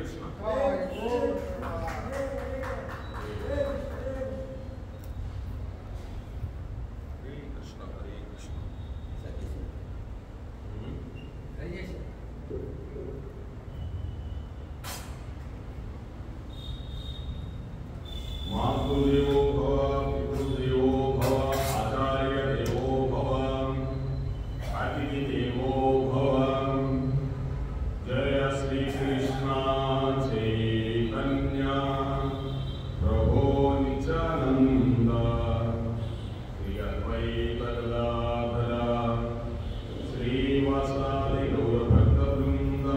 కృష్ణ. మాతృదేవో భవ, పితృదేవో భవ, ఆచార్య దేవో భవ, అతిథి దేవో భవ. జయ శ్రీ కృష్ణ చైతన్య ప్రభో నిత్యానంద శ్రీ అద్వైత గదాధర శ్రీవాసాది గౌర భక్త బృంద.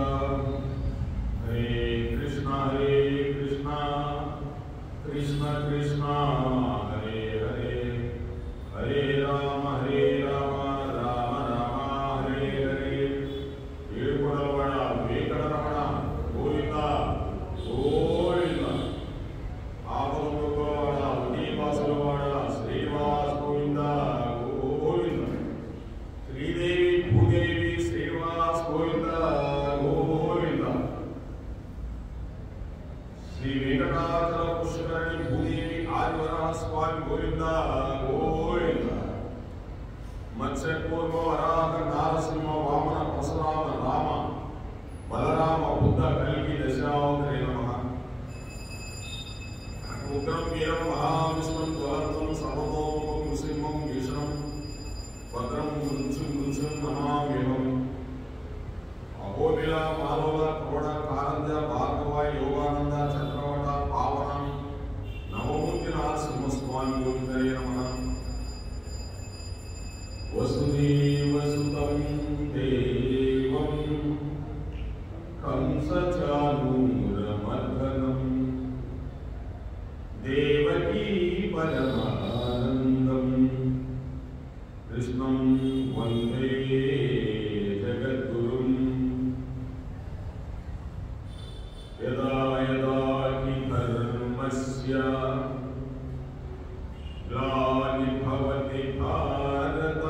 హరే కృష్ణ కృష్ణ కృష్ణ హరే హరే, హరే రామ రామ రామ హరే హరే. ఏడుకొండలవాడ వెంకటరమణ గోవింద గోవింద. ఆపదములవాడ ఉదయవాసులవాడ శ్రీనివాస్ గోవింద గోవింద. శ్రీదేవి భూదేవి శ్రీనివాస్ గోవింద గోవింద. శ్రీ వెంకటాచల పుష్కరణి భూదేవి ఆదివరహ స్వామి గోవింద గోవింద. మత్స్యకూర్మ వరాహ నారసింహ వామన పరశురామ రామ బలరామ బుద్ధ కల్కి దశావతారే నమః. ఉగ్రం వీరం మహావిష్ణుం జ్వలంతం సర్వతోముఖం నృసింహం భీషణం భద్రం మృత్యుం నమామ్యహం. అహోబిల మాలోల క్రోడ కారంజ భార్గవ యోగానంద చంద్రవట పావనం నవమూర్తి నరసింహస్వామి గోవిందరే నమః. వసుదేవసుతం దేవం కంసచానూరమర్దనం దేవకీ పరమానందం కృష్ణం వందే జగద్గురుం. యదా యదా హి ధర్మస్య గ్లానిర్భవతి భారత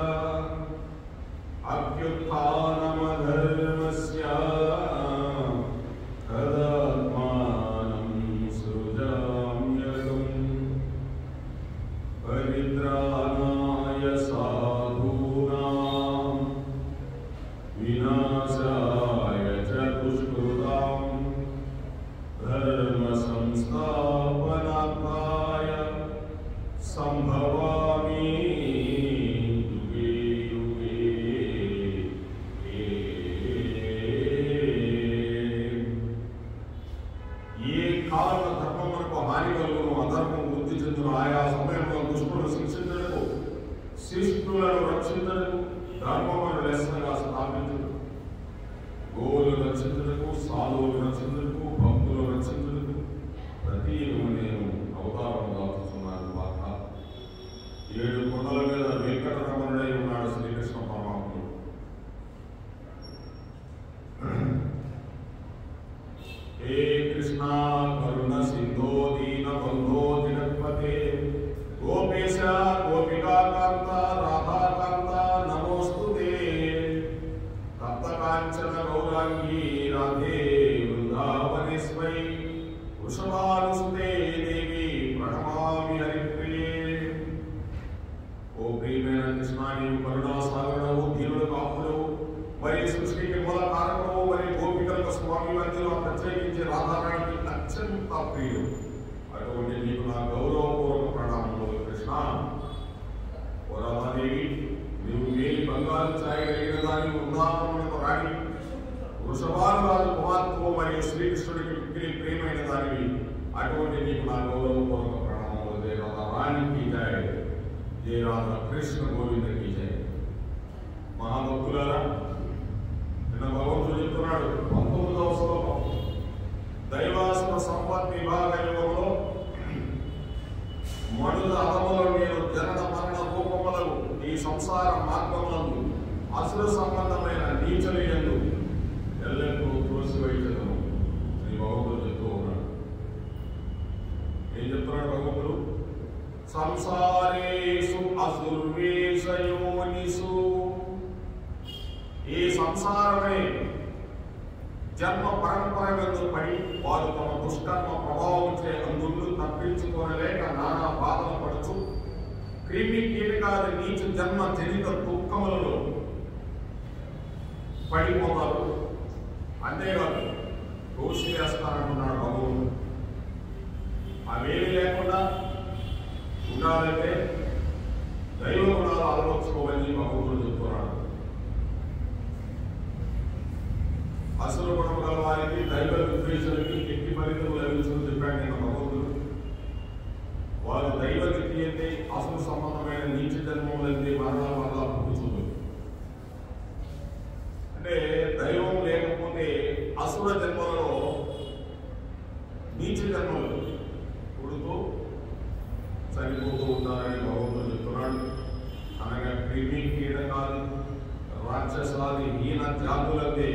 అభ్యుత్థానమధర్మస్య తదాత్మానం సృజామ్యహం. పరిత్రాణాయ సాధూనాం వినాశాయ చ దుష్కృతాం ధర్మ సంస్థాపనార్థాయ సంభవామి యుగే యుగే. ఏ కారణ ధర్మమునకు హాని కలుగును, అధర్మం వృద్ధి చెందును, ఆయా సమయంలో దుష్టులను శిక్షించడకు, శిష్టులను రక్షించడకు, ధర్మమును లెస్సగా స్థాపించడు, గోవులు రక్షించడకు, సాధువులు రక్షించడకు, భక్తులు రక్షించడకు ప్రతి నేను అవతారం దాచుతున్నాను. బాధ 7 కొండల మీద వెంకటరమణుడై ఉన్నాడు శ్రీకృష్ణ పరమాత్ముడు. హే కృష్ణ కరుణ సింధో దీన బంధో జగత్పతే గోపేశ గోపికాకాంత రాధాకాంత నమోస్తుతే. తప్తకాంచన గౌరాంగీ రాధే వృందావనేశ్వరి వృషభానుసుతే దేవి ప్రణమామి హరిప్రియే. ఓ ప్రియమైన కృష్ణ, నీవు కరుణా సాగరుడవు, దీనుడు కాపుడవు, మరి సృష్టికి మూల కారణము, మరి గోపికలకు స్వామి మధ్యలో ప్రత్యేకించి రాధారానికి అత్యంత ప్రియుడు. అటువంటి నీకు నా గౌరవపూర్వక ప్రణామములు కృష్ణ. ఓ రాధాదేవి, నీవు మేలి బంగారు ఛాయ కలిగిన దాని వృందావనమునకు రాణి, వృషభాను రాజు కుమార్తె మరియు శ్రీకృష్ణుడికి మిక్కిలి ప్రియమైన దానివి. అటువంటి నీకు నా గౌరవపూర్వక ప్రణామములు. జయ రాధా రాణికి జయ, జయ రాధా కృష్ణ గోవిందకి జయ. మహాభక్తులారా, నిన్న భగవంతుడు చెప్తున్నాడు 19వ శ్లోకం, దైవాసుర సంపత్ విభాగ యుగంలో మనుల అదములో నేను జనన మరణ రూపములకు ఈ సంసార మార్గములందు అసుర సంబంధమైన నీచలు యందు ఎల్లప్పుడూ త్రోసివేయదను శ్రీ భగవంతుడు చెప్తూ ఉన్నాడు. ఏం చెప్తున్నాడు భగవంతుడు? సంసారేషు అసుర్వేషయోనిషు, ఈ సంసారమే జన్మ పరంపర మీద పడి వారు తమ దుష్కర్మ ప్రభావం చే అందుళ్ళు తప్పించుకోనలేక నానా బాధలు పడుచు క్రిమి కీటకాల నీచ జన్మ జనిత దుఃఖములలో పడిపోతారు. అంతేకాదు దోషి వేస్తారంటున్నాడు భగవంతుడు. అవేమి లేకుండా ఉండాలంటే దైవ గుణాలు ఆలోచించుకోవాలని భగవంతుడు చెప్తున్నాడు. అసుర గుణం గల వారికి దైవ విద్వేషులకి ఎట్టి ఫలితం లభించని చెప్పాడు నేను భగవంతుడు. వారు దైవ గతి అయితే అసుర సంబంధమైన నీచ జన్మములైతే మరణాల వల్ల పుట్టుతుంది. అంటే దైవం లేకపోతే అసుర జన్మలలో నీచ జన్మలు పుడుతూ చనిపోతూ ఉంటారని భగవంతుడు చెప్తున్నాడు. అనగా క్రిమి కీటకాలు రాక్షసాది హీన జాతులకే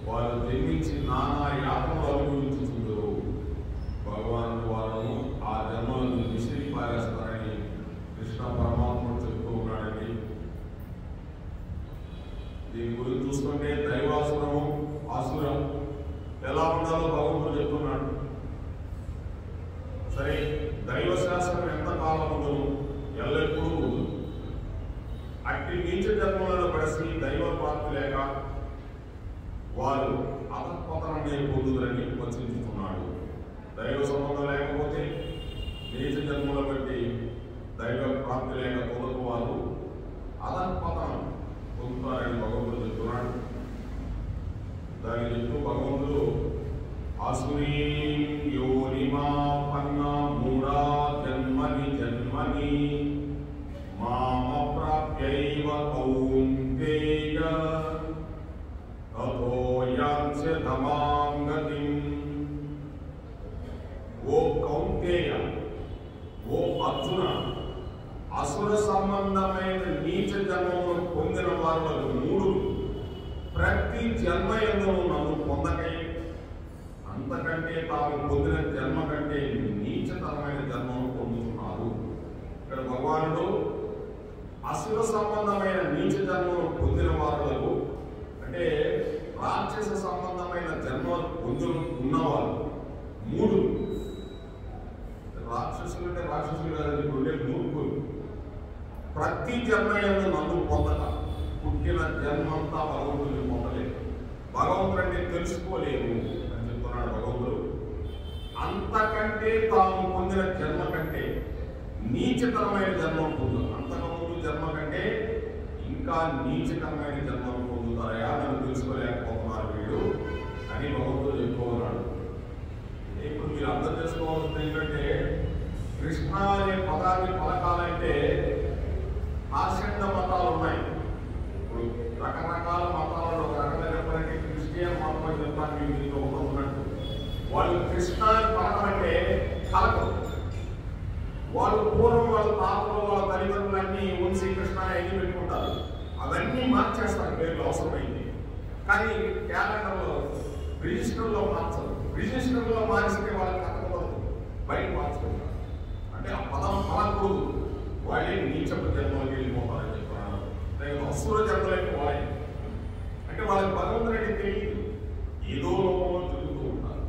వారు జన్మించి నానా యాతనలు అనుభవించుతుందరు. భగవానుడు వారు ఆ జన్మలను విసిరి పారేస్తారని కృష్ణ పరమాత్ముడు చెప్తూ ఉన్నాడండి. దీని గురించి చూసుకుంటే దైవాసురము ఆసురం ఎలా ఉండాలో భగవంతుడు చెప్తున్నాడు. సరే, దైవ శాస్త్రం ఎంత కాలం ఉందో ఎల్లప్పుడూ అట్టి నీచ జన్మలను పడిసి దైవ ప్రాప్తి లేక వారు అధపతనాన్ని పొందుదరని వచించుతున్నాడు. దైవ సంబంధం లేకపోతే నీచ జన్మల బట్టి దైవ ప్రాప్తి లేక పొందుకు వారు అధపతనం పొందుతారని భగవంతుడు చెప్తున్నాడు. దాన్ని చెప్తూ భగవంతుడు ఆసురీ యోనిమాపన్న మూఢా జన్మని జన్మని మామ ప్రాప్యైవ కౌంతేయ తతో యాంస్య ధమాం గతిం. ఓ కౌంతేయ, ఓ అర్జున, అసుర సంబంధమైన నీచ జన్మమును పొందిన వారు మూడు ప్రతి జన్మ యందును నన్ను పొందకై అంతకంటే తాము పొందిన జన్మ కంటే నీచతరమైన జన్మను పొందుతున్నారు. ఇక్కడ భగవానుడు అసుర సంబంధమైన నీచ జన్మను పొందిన వారులకు అంటే రాక్షస సంబంధమైన జన్మ ఉన్నవారు మూడు. రాక్షసులు అంటే రాక్షసులు కాదని ఇప్పుడు మూర్ఖులు. ప్రతి జన్మ యందు నన్ను పొందక పుట్టిన జన్మంతా భగవంతుడిని పొందలేదు. భగవంతుడు అంటే తెలుసుకోలేము అని చెప్తున్నాడు భగవంతుడు. అంతకంటే తాము పొందిన జన్మ కంటే నీచతరమైన జన్మం పొందుతారు. అంతకుముందు జన్మ కంటే ఇంకా నీచకరమైన జన్మను పొందుతారయా, నన్ను తెలుసుకోలేకపోతున్నారు వీడు అని భగవంతుడు చెప్పుకున్నాడు. ఇప్పుడు మీరు అర్థం చేసుకోవాల్సింది ఏంటంటే, కృష్ణ అనే పదాన్ని పలకాలంటే ఆశండ మతాలు ఉన్నాయి. ఇప్పుడు రకరకాల మతాలలో ఒక రకంగా చెప్పాలంటే క్రిస్టియన్ మతం అని చెప్తాను మీకు దీంట్లో ఒకటి ఉన్నట్టు. వాళ్ళు కృష్ణ అని పలకమంటే కలకం. వాళ్ళు పూర్వం వాళ్ళ తాతలు వాళ్ళ తల్లిదండ్రులన్నీ వంశీ కృష్ణ అన్ని పెట్టుకుంటారు. అవన్నీ మార్చేస్తారు పేర్లు అవసరమైంది. కానీ క్యాలెండర్లో రిజిస్టర్లో మార్చరు. రిజిస్టర్లో మారిస్తే వాళ్ళకి కథకూడదు, బయట మార్చుకుంటారు. అంటే ఆ పదం పలకూడదు. వాళ్ళే నీచపు జన్మలోకి వెళ్ళిపోతారని చెప్తున్నాను. అసుర జన్మలకి వాళ్ళే అంటే వాళ్ళకి భగవంతుడు అంటే తెలియదు, ఏదో లోపంలో తిరుగుతూ ఉంటారు.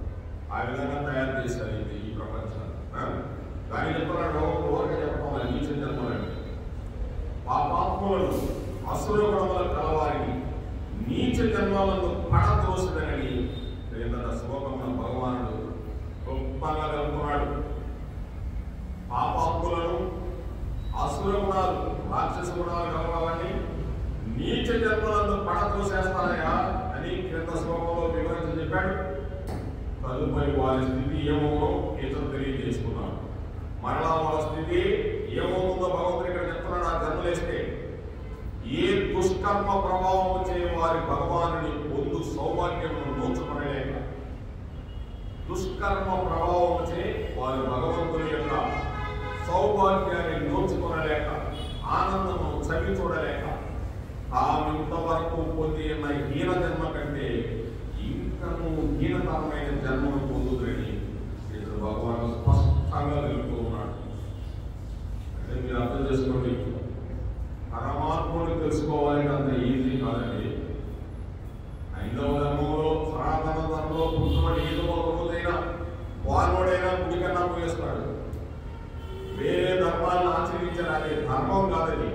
ఆ విధంగా తయారు చేశారు ఈ ప్రపంచాన్ని. కానీ చెప్తున్నాడు ఓరగా చెప్పడం వల్ల నీచ జన్మలంటే పాపాత్ములను అసుర గుణముల కలవారిని నీచ జన్మలను పడదోసడని క్రిందట శ్లోకంలో భగవానుడు గొప్పగా కలుపుతున్నాడు. పాపాత్ములను అసుర గుణాలు రాక్షస గుణాలు కలవాలని నీచ జన్మలను పడదోసేస్తానయా అని క్రింద శ్లోకంలో వివరించి చెప్పాడు. తదుపరి వారి స్థితి ఏమో ఇతరు తెలియజేసుకున్నాడు. మరలా వాళ్ళ స్థితి ఏమవుతుందో భగవంతుడు ఇక్కడ చెప్తున్నాడు. ఆ జన్మలేస్తే ఏ దుష్కర్మ ప్రభావం చే వారి భగవానుని పొందు సౌభాగ్యమును నోచుకొనలేక, దుష్కర్మ ప్రభావం చే వారి భగవంతుని యొక్క సౌభాగ్యాన్ని నోచుకొనలేక, ఆనందము చవి చూడలేక, తామింతవరకు పొందిన హీన జన్మ కంటే ఇంకను హీనతరమైన జన్మను పొందుదని ఇతడు భగవాను స్పష్టంగా తెలుపుతూ ఉన్నాడు. అంటే మీరు అర్థం చేసుకోండి, పరమాత్ముని తెలుసుకోవాలని అంత ఈజీ కాదండి. ఐదవ ధర్మంలో సనాతన ధర్మం కాదని,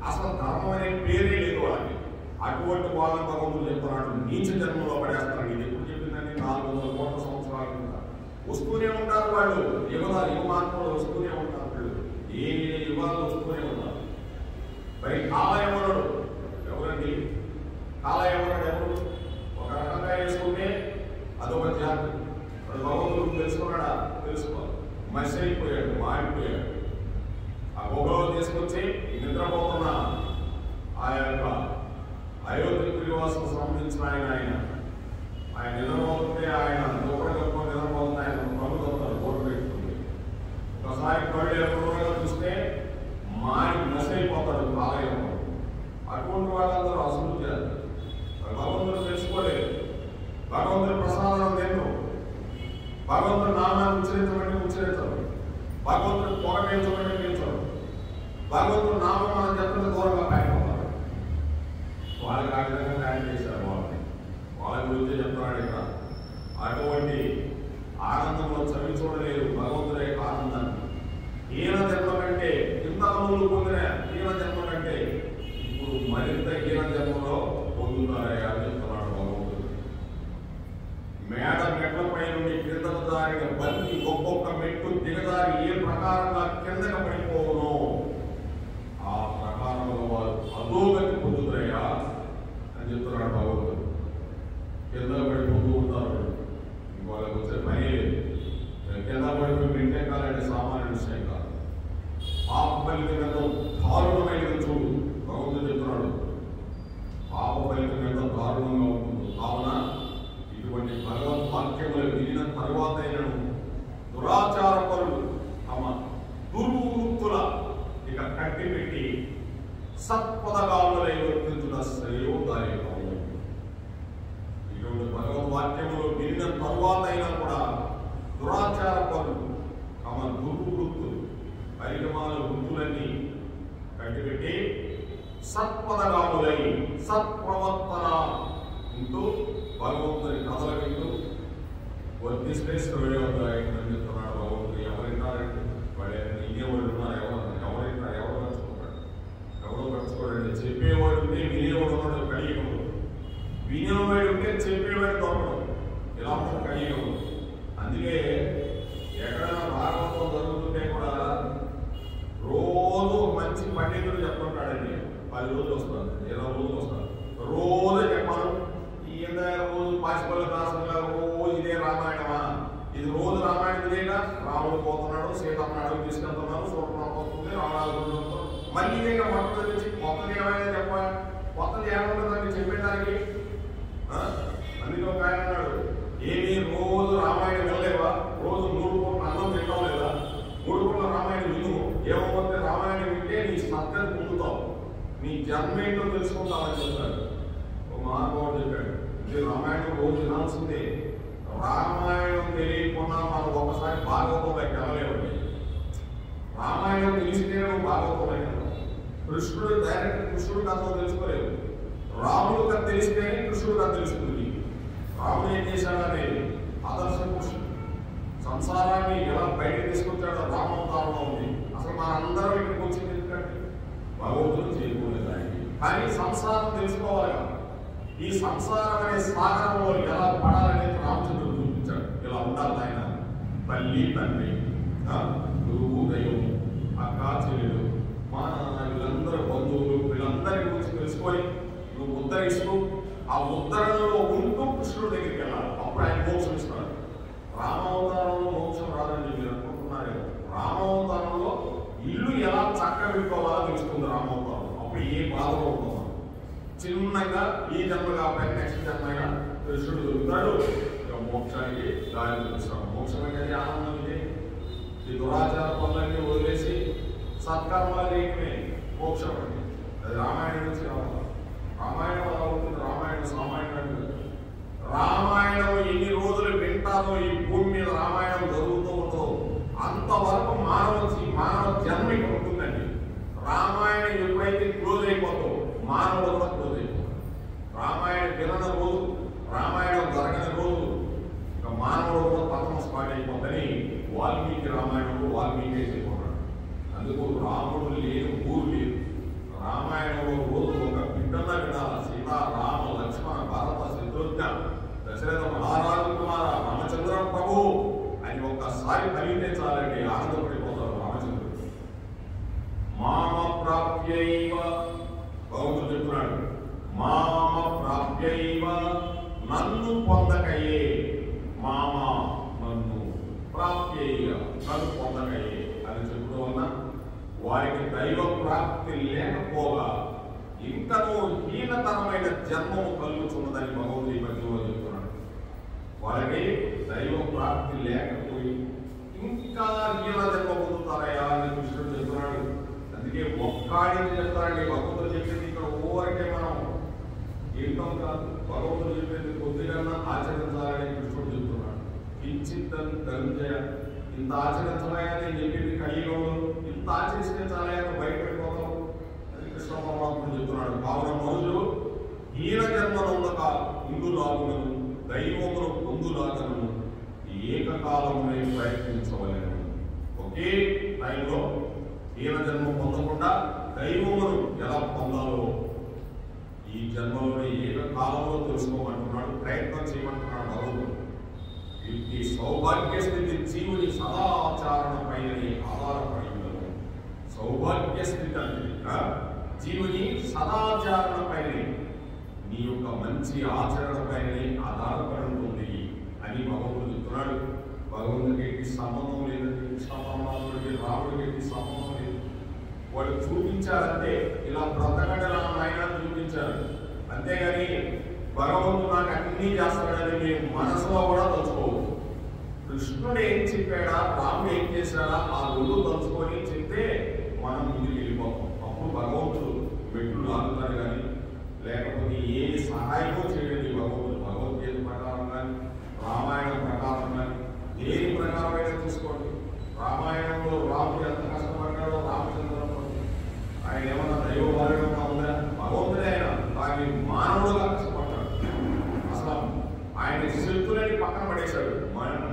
అసలు ధర్మం అనే పేరే లేదు వాళ్ళకి. అటువంటి వాళ్ళని భగవంతుడు చెప్తున్నాడు నీచ జన్మలో పడేస్తాడు. ఇది ఎప్పుడు చెప్పిందని 400 కోట్ల సంవత్సరాల కింద వస్తూనే ఉంటారు వాళ్ళు. యుగమాత్మలు వస్తూనే ఉంటారు. వాళ్ళు ఏ యుగాలు వస్తూనే ఉంటారు. మరి కాలయవనుడు ఎవరండి? కాలయవనుడు ఎవరు? ఒక రకంగా వేసుకుంటే అదొక జాతి. భగవంతుడు తెలుసుకున్నాడా? తెలుసుకోవాలి. మసి అయిపోయాడు, మాడిపోయాడు. ఆ గుహలో తీసుకొచ్చి నిద్రపోతున్న ఆ యొక్క అయోధ్య శ్రీనివాసం సంబంధించిన ఆయన నిద్రపోతుంటే ఆయన దూరంగా నిద్రపోతుంది. ఆయన ప్రభుత్వం ఓటు పెట్టుకుంది. ఒకసారి కళ్ళు ఎదురుగా చూస్తే మాడి మసి అయిపోతాడు కాలయం. అటువంటి వాళ్ళందరూ అసలు చేస్తారు. భగవంతుడు తెలుసుకోలేదు. భగవంతుడి ప్రసాదం తిన్ను. భగవంతుడి నామాన్ని ఉచ్చరించమంటే ఉచ్చరించరు. భగవంతుడి పొగ పీల్చమంటే పీల్చరు. భగవంతుడి నామం మనం చెప్తుంటే దూరంగా పారిపోతారు. వాళ్ళకి ఆ విధంగా తయారు చేశారు. వాళ్ళ గురించి చెప్తున్నాడు ఇక్కడ. అటువంటి ఆనందంలో చవి చూడలేదు భగవంతుడి యొక్క ఆనందాన్ని. ఈయన జన్మ కంటే ఇంత రోజులు పొందిన ఈయన జన్మ కంటే ఇప్పుడు మరింత ఈయన జన్మలో పొందుతారయ్యా అని చెప్తున్నాడు భగవంతుడు. మేడ మెట్లపై నుండి కిందకు దారిన బంతి ఒక్కొక్క మెట్టు దిగదారి ఏ ప్రకారంగా కిందకు పడిపోవునో ఆ ప్రకారంలో వారు అధోగతి పొందుతారయ్యా అని చెప్తున్నాడు భగవంతుడు. కింద పడిపోతూ ఉంటారు. వాళ్ళకి వచ్చే పని లేదు. కింద పడిపోయి మెంటెక్కాలంటే సామాన్య విషయం కాదు. పాప ఫలితం ఎంతో దారుణమైనది చూడు భగవంతుడు చెప్తున్నాడు. పాప ఫలితం ఎంతో దారుణంగా ఉంటుంది. కావున ఇటువంటి భగవద్వాక్యములు వినిన తరువాత దురాచార పరులు తమ దుర్వృత్తుల ఇక కట్టి పెట్టి సత్పదగాములై వర్తించుట శ్రేయోదాయకం. ఇటువంటి భగవద్వాక్యములు వినిన తరువాత అయినా కూడా దురాచార పరులు తమ దుర్వృత్తులు పరిగమాల వృత్తులన్నీ కట్టిపెట్టి సత్పదగాములై సత్ప్రవర్తన ఇంటూ భగవంతుని కథల వింటూ వర్తిస్తే శ్రేయోదాయకమని చెప్తున్నాడు భగవంతుడు. ఎవరింటారంటే వాళ్ళు వినేవాళ్ళు ఉన్నారు. ఎవరైనా ఎవరు నడుచుకుంటాడు? ఎవరో నడుచుకోడండి. చెప్పేవాడు ఉంటే వినేవాడు ఉన్నాడు కలియుగంలో. వినేవాడు ఉంటే చెప్పేవాడు దొరకడం. ఇలా ఉంటుంది కలియుగంలో. అందుకే ఎక్కడైనా భాగవతం జరుగుతుంటే కూడా రోజు మంచి పండితుడు చెప్తుంటాడండి. 10 రోజులు వస్తారు, 20 రోజులు వస్తారు. రోజు చెప్పాను. ఈయన రోజు పాసిపల్లి దాసంగా రోజు ఇదే రామాయణమా? ఇది రోజు రామాయణం ఇదేగా. రాముడు పోతున్నాడు, సీతమ్మని అడుగు తీసుకెళ్తున్నాడు, సూర్యనాథ్ వస్తుంది, రావణాలు మళ్ళీ ఇదేగా. మొట్టమొదటి నుంచి కొత్తది ఏమైనా చెప్పాలి. కొత్తది ఏముంటుందని చెప్పేదానికి. అందుకే ఒక ఆయన అన్నాడు, ఏమి రోజు రామాయణం వెళ్ళలేవా? రోజు 3 పూట్ల అన్నం తింటాం లేదా? 3 పూట్ల రామాయణం విను. ఏమవుతే రామాయణం వింటే నీ సత్యం పొందుతావు, నీ జన్మేంటో తెలుసుకుంటావని చెప్పాడు. ఒక మహానుభావుడు చెప్పాడు, ఇది రామాయణం రోజు వినాల్సిందే. రామాయణం తెలియకుండా మనం ఒకసారి భాగవతంలోకి వెళ్ళలేమండి. రామాయణం తెలిసినే నువ్వు భాగవతంలోకి వెళ్తావు. కృష్ణుడు డైరెక్ట్ కృష్ణుడు కథ తెలుసుకోలేవు. రాముడు కథ తెలిస్తేనే కృష్ణుడు కథ తెలుస్తుంది. రాముడు ఏం చేశాడనేది ఆదర్శ పురుషుడు. సంసారాన్ని ఎలా బయట తీసుకొచ్చాడో రామావతారంలో ఉంది. అసలు మనందరం ఇక్కడికి వచ్చింది ఎందుకంటే భగవంతుడు చేయకూడదు ఆయనకి. కానీ సంసారం తెలుసుకోవాలి కదా. ఈ సంసారం అనే సాగరంలో ఎలా పడాలనేది రామచంద్రుడు చూపించాడు. ఇలా ఉండాలి ఆయన. తల్లి తండ్రి, గురువు దైవం, అక్క చెల్లెలు, మా నాన్న, వీళ్ళందరూ బంధువులు, వీళ్ళందరి గురించి తెలుసుకొని నువ్వు ఉద్ధరిస్తూ ఆ ఉద్ధరణలో ఉంటూ కృష్ణుడి దగ్గరికి వెళ్ళాలి. అప్పుడు ఆయన మోక్షం ఇస్తాడు. రామావతారంలో మోక్షం రాదని మీరు అనుకుంటున్నారు. రామావతారంలో ఇల్లు ఎలా చక్కబెట్టుకోవాలో తెలుస్తుంది రామావతారం. అప్పుడు ఏ బాధలో ఉంటుందో చిన్నగా ఈ జన్మ కాబట్టి నెక్స్ట్ జన్మగా కృష్ణుడు దొరుకుతాడు. మోక్షానికి దారి చూపిస్తాడు. మోక్షం అనేది ఆనందం. ఇదే ఈ దురాచార పనులన్నీ వదిలేసి సత్కర్మాలు చేయటమే మోక్షం అండి. అది రామాయణం నుంచి రావాలి. రామాయణం అలా ఉంటుంది. రామాయణం సామాన్యం. రామాయణం ఎన్ని రోజులు వింటారో ఈ భూమి మీద రామాయణం జరుగుతూ ఉందో అంతవరకు మానవ జన్మ ఇక్కడ ఉంటుందండి. రామాయణం ఎప్పుడైతే క్లోజ్ అయిపోతుందో మానవుడు కూడా క్లోజ్ అయిపోతుంది. రామాయణం వినని రోజు, రామాయణం జరగని రోజు ఇక మానవుడు కూడా పతనం స్టార్ట్ అయిపోతుందని వాల్మీకి రామాయణంలో వాల్మీకి అయిపోతున్నాడు. అందుకు రాముడు లేని ఊరు లేదు. వారికి దైవ ప్రాప్తి లేకపోగా ఇంకనూ హీనతరమైన జన్మము కలుగుతున్నదని భగవంతుడు ఈ పద్యంలో చెప్తున్నాడు. వారికి దైవ ప్రాప్తి లేకపోయి ఇంకా హీన జన్మ పొందుతారయా అని కృష్ణుడు చెప్తున్నాడు. అందుకే ఒక్కడిని చెప్తారండి భగవంతుడు చెప్పింది. ఇక్కడ ఊరికే మనం ఏంటం కాదు, భగవంతుడు చెప్పేది కొద్దిగా ఆచరించాలని కృష్ణుడు చెప్తున్నాడు. కించిత్ ధనంజయ, ఇంత ఆచరించలేని చెప్పింది కలియుగంలో, ఇంత ఆచరిస్తే చాలని భయపడిపోతాం అని కృష్ణ పరమాత్ముడు చెప్తున్నాడు. కావున మనుషులు హీన జన్మనుండక ఇందులాగునను దైవమును పొందులాగను ఏకకాలమునే ప్రయత్నించవలేను. ఒకే టైంలో హీన జన్మ పొందకుండా దైవమును ఎలా పొందాలో ఈ జన్మలోనే ఏకకాలంలో తెలుసుకోమంటున్నాడు, ప్రయత్నం చేయమంటున్నాడు భగవంతుడు. ఈ సౌభాగ్య స్థితి జీవుని సదాచరణపైనే ఆధారపడి ఉండదు. సౌభాగ్య స్థితి అంటే జీవుని సదాచరణపైనే, నీ యొక్క మంచి ఆచరణపైనే ఆధారపడి ఉంటుంది అని భగవంతుడు చెప్తున్నాడు. భగవంతుడికి ఎట్టి సంబంధం లేదండి, కృష్ణ పరమాత్ముడికి రాముడికి ఎట్టి సంబంధం లేదు. వాళ్ళు చూపించారంటే ఇలా బ్రతకండి ఆయన చూపించారు, అంతేగాని భగవంతుడు నాకు అన్నీ చేస్తాడని మేము మనసులో కూడా తలుచుకోవచ్చు. కృష్ణుడు ఏం చెప్పాడా, రాముడు ఏం చేశాడా ఆ రెండు తలుచుకొని చెప్తే మనం ముందుకు వెళ్ళిపోతాం. అప్పుడు భగవంతుడు మెట్లు లాగుతాడు. కానీ లేకపోతే ఏ సహాయమో చేయడండి భగవంతుడు. భగవద్గీత ప్రకారం కానీ రామాయణం ప్రకారం కానీ దేని ప్రకారమైనా చూసుకోండి. రామాయణంలో రాముడు ఎంత కష్టపడ్డాడో రామచంద్రమూర్తి ఆయన ఏమన్నా దైవ భార్యంగా ఉందా? భగవంతుడే ఆయన, కానీ మానవుడుగా కష్టపడ్డాడు. అసలు ఆయన శక్తులని పక్కన పడేశాడు.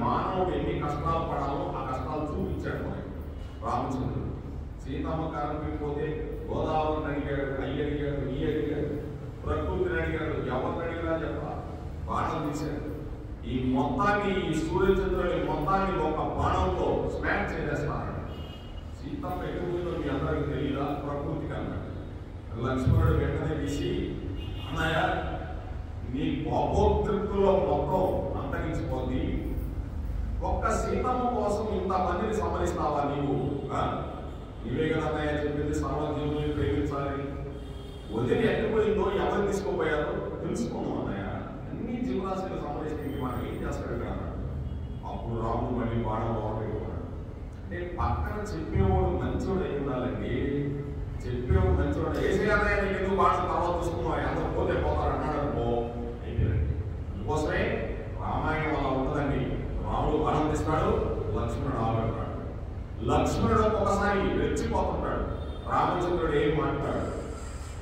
మానవుడు ఎన్ని కష్టాలు పడాలో ఆ కష్టాలు చూపించాడు మనకి రామచంద్రుడు. సీతమ్మ కారణం పోతే గోదావరిని అడిగాడు, అడిగాడు, ఈ అడిగాడు, ప్రకృతిని అడిగాడు, ఎవరిని అడిగినా చెప్ప బాణం తీశాడు. ఈ మొత్తాన్ని, ఈ సూర్యచంద్రుని మొత్తాన్ని ఒక బాణంతో స్మాష్ చేసేస్తాడు. సీతమ్మ ఎటుపోయిందో మీ అందరికి తెలియదా? ప్రకృతికి అన్నాడు. లక్ష్మణుడు వెంటనే తీసి, అన్నయ్య నీ కోపోద్రిక్తులో మొత్తం అంతరించిపోద్ది, ఒక్క సీతమ్మ కోసం ఇంతమందిని సంహరిస్తావా నీవు? నీవే కదా అన్నయ్య చెప్పింది సర్వజీవుల్ని ప్రేమించాలి. వదిలి ఎట్టుపోయిందో ఎవరు తీసుకోపోయారో తెలుసుకున్నాం అన్నయ్య. అన్ని జీవరాశులు సంహరిస్తే మనం ఏం చేస్తాడు కదా. అప్పుడు రాముడు మళ్ళీ బాణం బాగుంటున్నాడు. అంటే పక్కన చెప్పేవాడు మంచోడు అయి ఉండాలండి. చెప్పేవాడు మంచోడు వేసేయాలన్నయ్య నీకు ఎందుకు బాణం తర్వాత చూసుకున్నావు, ఎంత పోతే పోతారు అన్నాడు అనుకో అయిపోయిందండి. అందుకోసమే రామాయణం అలా ఉంటుందండి. రాముడు బాణం తీస్తాడు, లక్ష్మణుడు ఆగడతాడు. లక్ష్మణుడు ఒకసారి రెచ్చిపోతుంటాడు, రామచంద్రుడు ఏం మాట్లాడు,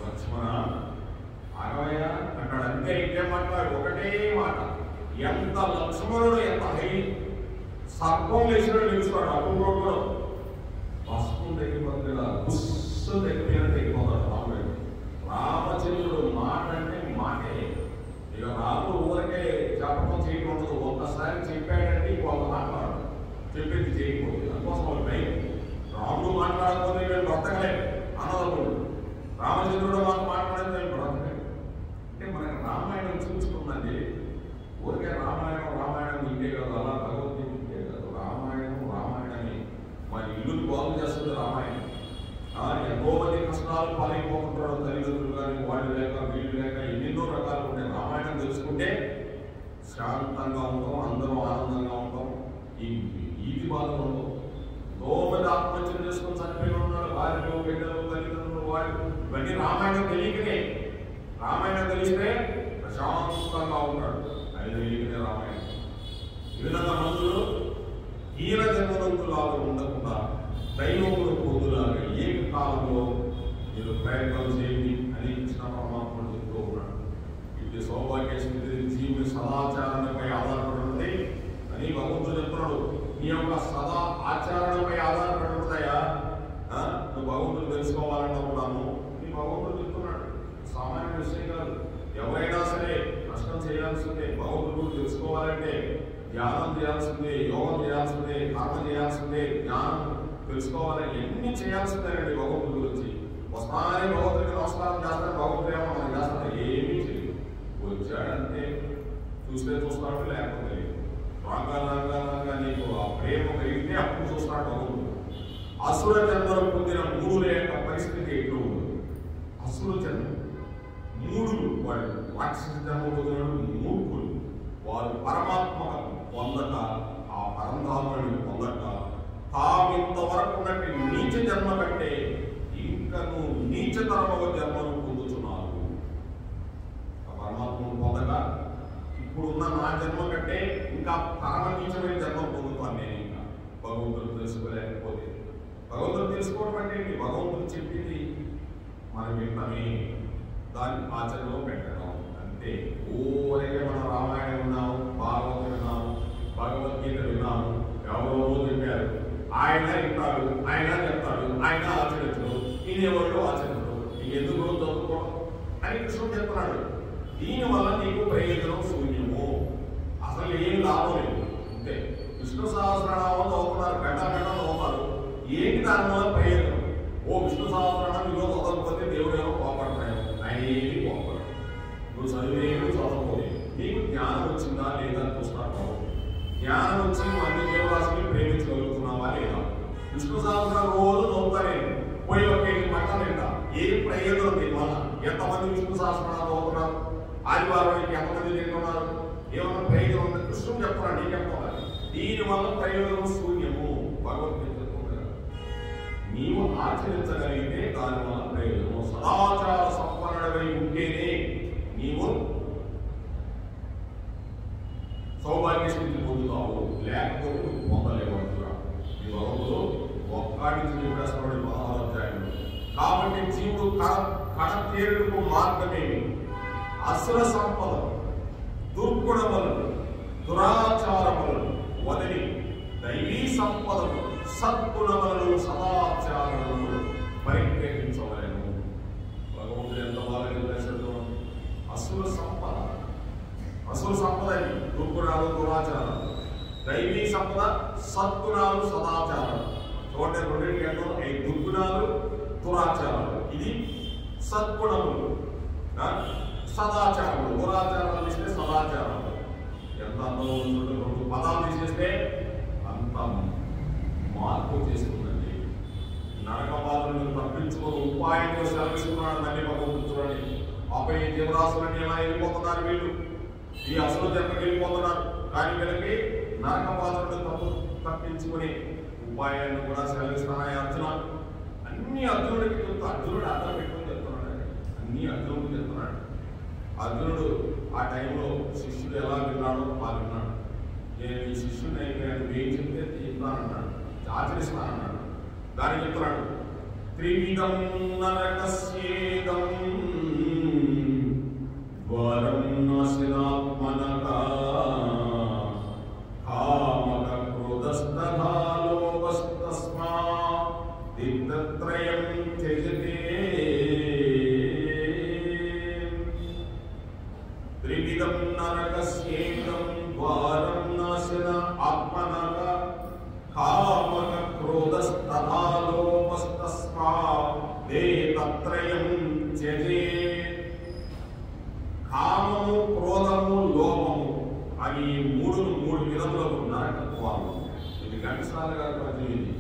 లక్ష్మణ ఆగవయ్య అంటాడు. అంతే ఇంకేం మాట్లాడు, ఒకటే మాట. ఎంత లక్ష్మణుడు ఎంత హై సర్పం లేచినట్టు నిలుస్తాడు. అప్పుడు కూడా వస్తువు తగ్గిపోతుంది కదా, బుస్సు తగ్గిపోయిన తగ్గిపోతాడు రాముడు. రామచంద్రుడు మాట అంటే మాటే. ఇక రాముడు ఊరికే చెప్పడం చేయడం ఉండదు. ఒక్కసారి చెప్పాడంటే ఇంకొక మాట్లాడు, చెప్పింది చేయకపోతే. అందుకోసం వాళ్ళు భయం. రాముడు మాట్లాడకపోతే వీళ్ళు బ్రతకలే అన్నదమ్ముడు. రామచంద్రుడు వాళ్ళు మాట్లాడితే వీళ్ళు బ్రతకలే. అంటే మనకి రామాయణం చూసుకుందండి. ఊరికే రామాయణం ఇంటే కాదు, అలా భగవద్గీత ఇంటే కాదు. రామాయణాన్ని మన ఇల్లుని బాగు చేస్తుంది రామాయణం. ఎంతో మంది కష్టాలు పాలైపోతుంటాడు తల్లిదండ్రులు కానీ, వాళ్ళు లేక వీళ్ళు లేక ఎన్నెన్నో రకాలు ఉంటాయి. రామాయణం తెలుసుకుంటే శాంతంగా ఉంటాం, అందరం ఆనందంగా ఉంటాం. ఈ ఈది బాధలు ఉండవు. ఎంతో మంది ఆత్మహత్యలు చేసుకొని చనిపోయి ఉన్నాడు, భార్యలు, బిడ్డలు, తల్లిదండ్రులు, వాళ్ళు. ఇవన్నీ రామాయణం తెలియకనే. రామాయణం తెలిస్తే ప్రశాంతంగా ఉంటాడు. అది తెలియకనే రామాయణం. ఈ విధంగా మనుషులు హీన జన్మనంతులాగా ఉండకుండా దైవములు పొందులాగా ఏకకాలంలో మీరు ప్రయత్నం చేయండి అని కృష్ణ పరమాత్ముడు చెప్తూ ఉన్నాడు. ఇది సౌభాగ్య స్థితి జీవుని సదాచారణపై ఆధారపడి అని భగవంతుడు చెప్తున్నాడు. నీ యొక్క సదా ఆచరణపై ఆధారపడి ఉంటాయా? నువ్వు భగవంతుడు తెలుసుకోవాలన్నప్పుడాను నీ భగవంతుడు చెప్తున్నాడు. సామాన్య విషయం కాదు. ఎవరైనా సరే కష్టం చేయాల్సిందే. భగవంతుడు తెలుసుకోవాలంటే ధ్యానం చేయాల్సిందే, యోగం చేయాల్సిందే, కర్మ చేయాల్సిందే, జ్ఞానం తెలుసుకోవాలని ఎన్ని చేయాల్సిందేనండి భగవంతుడి గురించి. వస్తానే భగవంతుడికి నమస్కారం చేస్తాడు, భగవంతుడు ఏమో మనం చేస్తాడు, ఏమీ చేయదు. వచ్చాడంటే చూస్తే చూస్తాడు, లేకపోతే రంగా నీకు ఆ ప్రేమ కలిగితే అప్పుడు చూస్తాడు భగవంతుడు. అసుర జన్మను పొందిన మూడుల యొక్క పరిస్థితి ఎట్లు ఉంది? అసుర జన్మ మూడులు, వాళ్ళు రాక్షస జన్మ పొందిన మూర్ఖులు. వారు పరమాత్మ పొందక, ఆ పరంధాముని పొందక, తామింతవరకు ఉన్నట్టు నీచ జన్మ కంటే ఇంకను నీచతరమ జన్మను పొందుతున్నారు. ఆ పరమాత్మను పొందక ఇప్పుడున్న నా జన్మ కంటే ఇంకా పరమ నీచమైన జన్మ పొందుతాను నేను. ఇంకా భగవంతుడు తెలుసుకోలేకపోతే, భగవంతుడు తెలుసుకోవడం అంటే ఏంటి? భగవంతుడు చెప్పింది మనం వింటామే, దాన్ని ఆచరణలో పెట్టడం అంతే. ఓరగా మనం రామాయణం విన్నాము, భాగవతం విన్నాము, భగవద్గీత విన్నాము, ఎవరో చెప్పారు, ఆయన వింటాడు, ఆయన చెప్తాడు, ఆయన ఆచరించడు, ఈయనెవరు ఆచరించడు, ఎందుకు చదువుకోవడం అని కృష్ణుడు చెప్తున్నాడు. దీనివల్ల నీకు ప్రయోజనం శూన్యము, అసలు ఏం లాభం లేదు. అంతే. విష్ణు సహస్రనామం చదువుతున్నారు, గంట చదువుతారు, ఏంటి దానివల్ల ప్రయోజనం? ఓ విష్ణు సహస్రనామం ఈరోజు చదవకపోతే దేవుడు ఏమో కోపడతాడు, ఆయన ఏమి కోపడు. నువ్వు చదివేమి చదవకపోలేదు, నీకు జ్ఞానం వచ్చిందా లేదా చూస్తాను. జ్ఞానం వచ్చి నువ్వు అన్ని జీవరాశులు ప్రేమించగలుగుతున్నావా లేదా? విష్ణు సహస్రం రోజు చదువుతానే పోయి ఒక పట్టణం ఏంటా? ఏ ప్రయోజనం దీనివల్ల? ఎంతమంది విష్ణు సహస్రనామం చదువుతున్నారు? ఆదివారానికి ఎంతమంది తింటున్నారు? ఏమన్నా ప్రయోజనం ఉంది? కృష్ణుడు చెప్తున్నాడు, నీకు చెప్తున్నారు. దీనివల్ల ప్రయోజనం శూన్యము. భగవద్గీత నీవు ఆచరించగలిగితే దానివల్ల ప్రయోజనం. సదాచార సంపన్నుడై ఉంటేనే నీవు సౌభాగ్య స్థితి పొందుతావు, లేకపోతే నువ్వు పొందలేవు అంటున్నా. ఈ భగవంతుడు ఒక్కటి చెప్పేస్తున్నాడు 16వ అధ్యాయంలో. కాబట్టి జీవుడు కడతేరుకు మార్గమేమి? అసుర సంపద, దుర్గుణములను, దురాచారములను వదిలి దైవీ సంపదను, సద్గుణములను, సదాచారములను పరిగ్రహించవలెను. భగవంతుడు ఎంత బాగా నిర్దేశించడం. అసుర సంపద, అసుర సంపద దుర్గుణాలు, దురాచారాలు. దైవీ సంపద సద్గుణాలు, సదాచారాలు. చూడండి, రెండింటి ఏంటో ఈ దుర్గుణాలు, దురాచారాలు. ఇది సద్గుణములు, సదాచారములు. దురాచారాలు ఇస్తే సదాచారాలు. ఎంత అందరూ రెండు పదాలు తీసేస్తే అంత మార్పు చేస్తుందండి. నరక బాధలను తప్పించుకొని ఉపాయంలో సెలవిస్తున్నాడు మళ్ళీ భగవంతుడు. చూడండి, ఆపై జీవరాశులన్నీ ఎలా వెళ్ళిపోతున్నారు వీళ్ళు, ఈ అసలు జన్మకి వెళ్ళిపోతున్నారు. కానీ వీళ్ళకి నరక బాధలను తప్పించుకునే ఉపాయాలను కూడా సెలవిస్తున్నాయి అర్జున. అన్ని అర్జునుడికి చెప్తా, అర్జునుడు అర్థం పెట్టుకుని చెప్తున్నాడు, అన్ని అర్జునుడికి చెప్తున్నాడు. అర్జునుడు ఆ టైంలో శిష్యుడు ఎలా విన్నాడో అలా విన్నాడు. నేను ఈ శిష్యుడిని అయిపోయాను, ఏం చెప్తే తీస్తానన్నాడు, ఆచరిస్తానన్నాడు. దాన్ని చెప్తున్నాడు, త్రివిధం నరకస్యేదం వరం నాశనాత్మనః కామక క్రోధస్తథా లోభస్తస్మాత్ దిక్త్రయం త్యజతే. త్రివిధం నరకస్యేదం ద్వారం నాశన ఆత్మనః కామక క్రోధస్తథా లోభస్తస్మాత్ దిక్త్రయం త్యజతే. కామము, క్రోధము, లోభము అని మూడు విధములకు నరకత్వాలు. ఇది ఘంటసాల గారి పద్యం. ఇది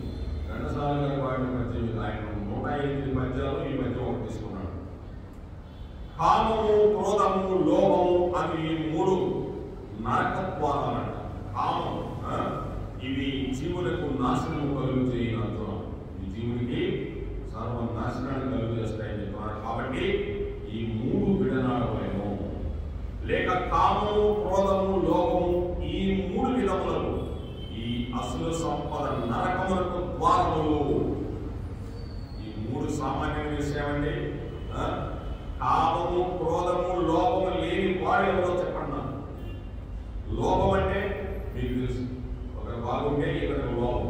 ఘంటసాల గారి వాడిన పద్యం. ఇది ఆయన 108 పద్యాలు ఈ మధ్య ఒకటి తీసుకున్నాడు. కామము, క్రోధము, లోభము అని మూడు నరకత్వాలు అన్నట. కామం ఇవి జీవులకు నాశనం కలుగు చేయనంటున్నాం. ఈ జీవునికి సర్వనాశనాన్ని కలుగు చేస్తాయని చెప్తున్నారు. కాబట్టి ఈ మూడు విడనాడలేము. లేక కామము, క్రోధము, లోభము ఈ మూడు విధములకు ఈ అసుర సంపద నరకములకు ద్వారములు. ఈ మూడు సామాన్యమైన విషయమండి. కామము, క్రోధము, లోభము లేని వాడు ఎవరో చెప్పండి. లోభం అంటే మీకు తెలుసు, ఒక బాగుంటే ఇక్కడ లోభం.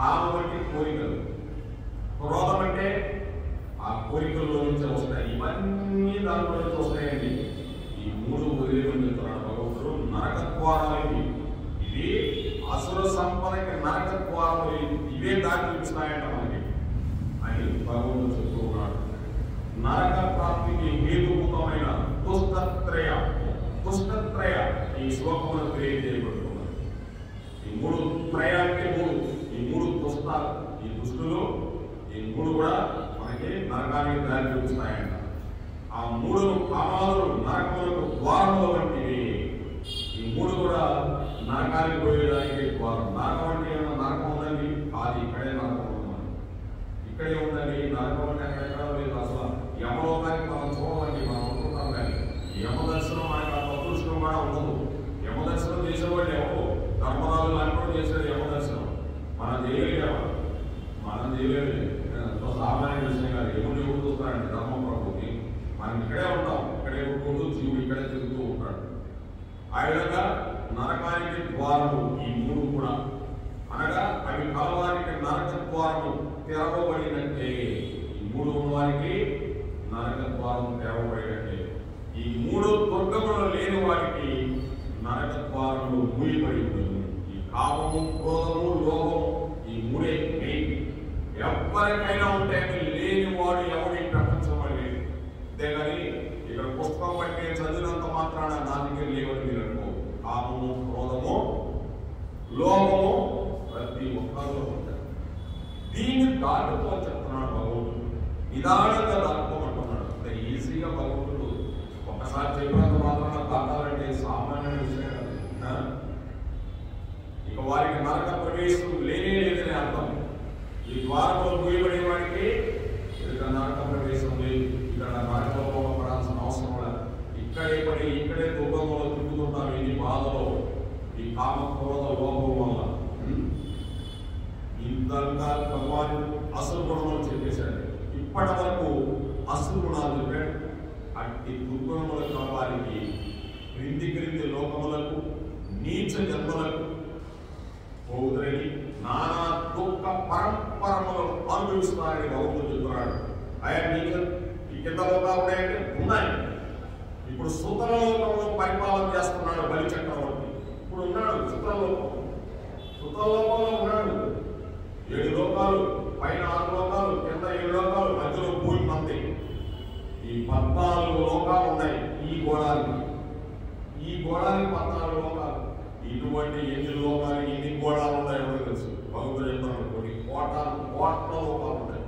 కామం అంటే కోరికలు, క్రోధం అంటే ఆ కోరికల్లో నుంచి వస్తాయి. ఇవన్నీ దాంట్లో నుంచి వస్తాయండి. ఈ మూడు వదిలేమని చెప్తున్నాడు భగవంతుడు. నరకద్వారాలు ఇవి అసుర సంపదకి నరకద్వారాలు ఇవే దాటి ఇచ్చినాయంట మనకి అని భగవంతుడు చెప్తూ ఉన్నాడు. నరక ప్రాప్తికి హేతుభూతమైన దుష్టత్రయ ఈ శ్లోకమును తెలియజేయబడుతున్నది. ఈ మూడు త్రయానికి ఈ మూడు దుష్టాలు, ఈ దుష్ట దుష్టులు, ఈ మూడు కూడా మనకి నరకానికి దారి చూపిస్తాయంట. ఆ మూడు కామాలు నరకములకు ద్వారముల వంటివి. ఈ మూడు కూడా నరకానికి పోయేదానికి ద్వారం. నరకం అంటే ఏమన్నా నరకం ఉందండి? అది ఇక్కడే నరకం ఉందండి, ఇక్కడే ఉందండి. నరకం అంటే ఎక్కడెక్కడ లేదు. అసలు యమలోకానికి మనం చూడమండి, మనం అనుకుంటాం. కానీ యమ దర్శనం మనకు అంత అదృష్టం కూడా ఉండదు. యమ దర్శనం చేసేవాళ్ళు ఎవరు? ధర్మరాజు లాంటి చేసేది యమ దర్శనం. మనం చేయగలిగామా? మనం చేయలేదు. ఎంతో సామాన్య విషయం కాదు. ఎప్పుడు చూస్తారండి ధర్మ ప్రభుకి. మనం ఇక్కడే ఉంటాం, ఇక్కడే ఉంటూ జీవుడు ఇక్కడే తిరుగుతూ ఉంటాడు. ఆ విధంగా నరకానికి ద్వారము ఈ మూడు కూడా, అనగా అవి కలవారికి నరక ద్వారము తెరవబడినట్టే. ఈ మూడు ఉన్నవారికి నరక ద్వారం తెరవబడినట్టే. ఈ మూడు దుర్గములు లేని వారికి నరక ద్వారములు మూయబడి ఉంటుంది. ఈ కామము, క్రోధము, లోభము, ఈ మూడే మెయిన్. ఎవరికైనా ఉంటే లేని వాడు ఎవరి ప్రపంచంలో లేదు. అంతేగాని ఇక్కడ పుస్తకం బట్టి చదివినంత మాత్రాన నా దగ్గర లేవని మీరు అనుకో. కామము, క్రోధము, లోభము ప్రతి ఒక్కరిలో ఉంటాయి. దీన్ని దాటుకో చెప్తున్నాడు భగవంతుడు. నిదానంగా దాటుకోమంటున్నాడు. అంత ఈజీగా భగవంతుడు ఒక్కసారి చెప్పినంత మాత్రాన దాటాలంటే సామాన్య విషయం కాదు. ఇక వారికి నరక ప్రవేశం లేనే లేదని అర్థం. ఈ ద్వారంలో మూయబడే వాడికి ఇక్కడ నరక ప్రవేశం లేదు. ఇక్కడ నరకంలో పడాల్సిన అవసరం లేదు. ఇక్కడే పడి ఇక్కడే దుఃఖంలో తిరుగుతుంటాం. ఈ బాధలో, ఈ కామ, క్రోధ, లోపం వల్ల. ఇంతగా భగవాన్ అసలు గుణములు చెప్పేశాడు. ఇప్పటి వరకు అసలు గుణాలు చెప్పాడు. అట్టి దుర్గుణముల వారికి క్రింది లోకములకు, నీచ జన్మలకు పోదురని నానా దుఃఖ పరంపరములు అనుభవిస్తున్నారని భగవంతుడు చెప్తున్నాడు. ఆయన నీచ ఈ కింద లోకాలు ఉన్నాయంటే ఉన్నాయి. ఇప్పుడు సుతలోకంలో పరిపాలన చేస్తున్నాడు బలి చక్రవర్తి. ఇప్పుడు ఉన్నాడు సుతలోకంలో ఉన్నాడు. 7 లోకాలు, పైన 6 లోకాలు, కింద 7 లోకాలు, మధ్యలో భూమి మంది. ఈ 14 లోకాలు ఉన్నాయి. ఈ గోళానికి 14 లోకాలు. ఇటువంటి ఎన్ని లోకాలు, ఎన్ని గోళాలు ఉన్నాయో తెలుసు. భగవంతుడు చెప్తున్నాడు కొన్ని కోట్ల లోకాలు ఉంటాయి.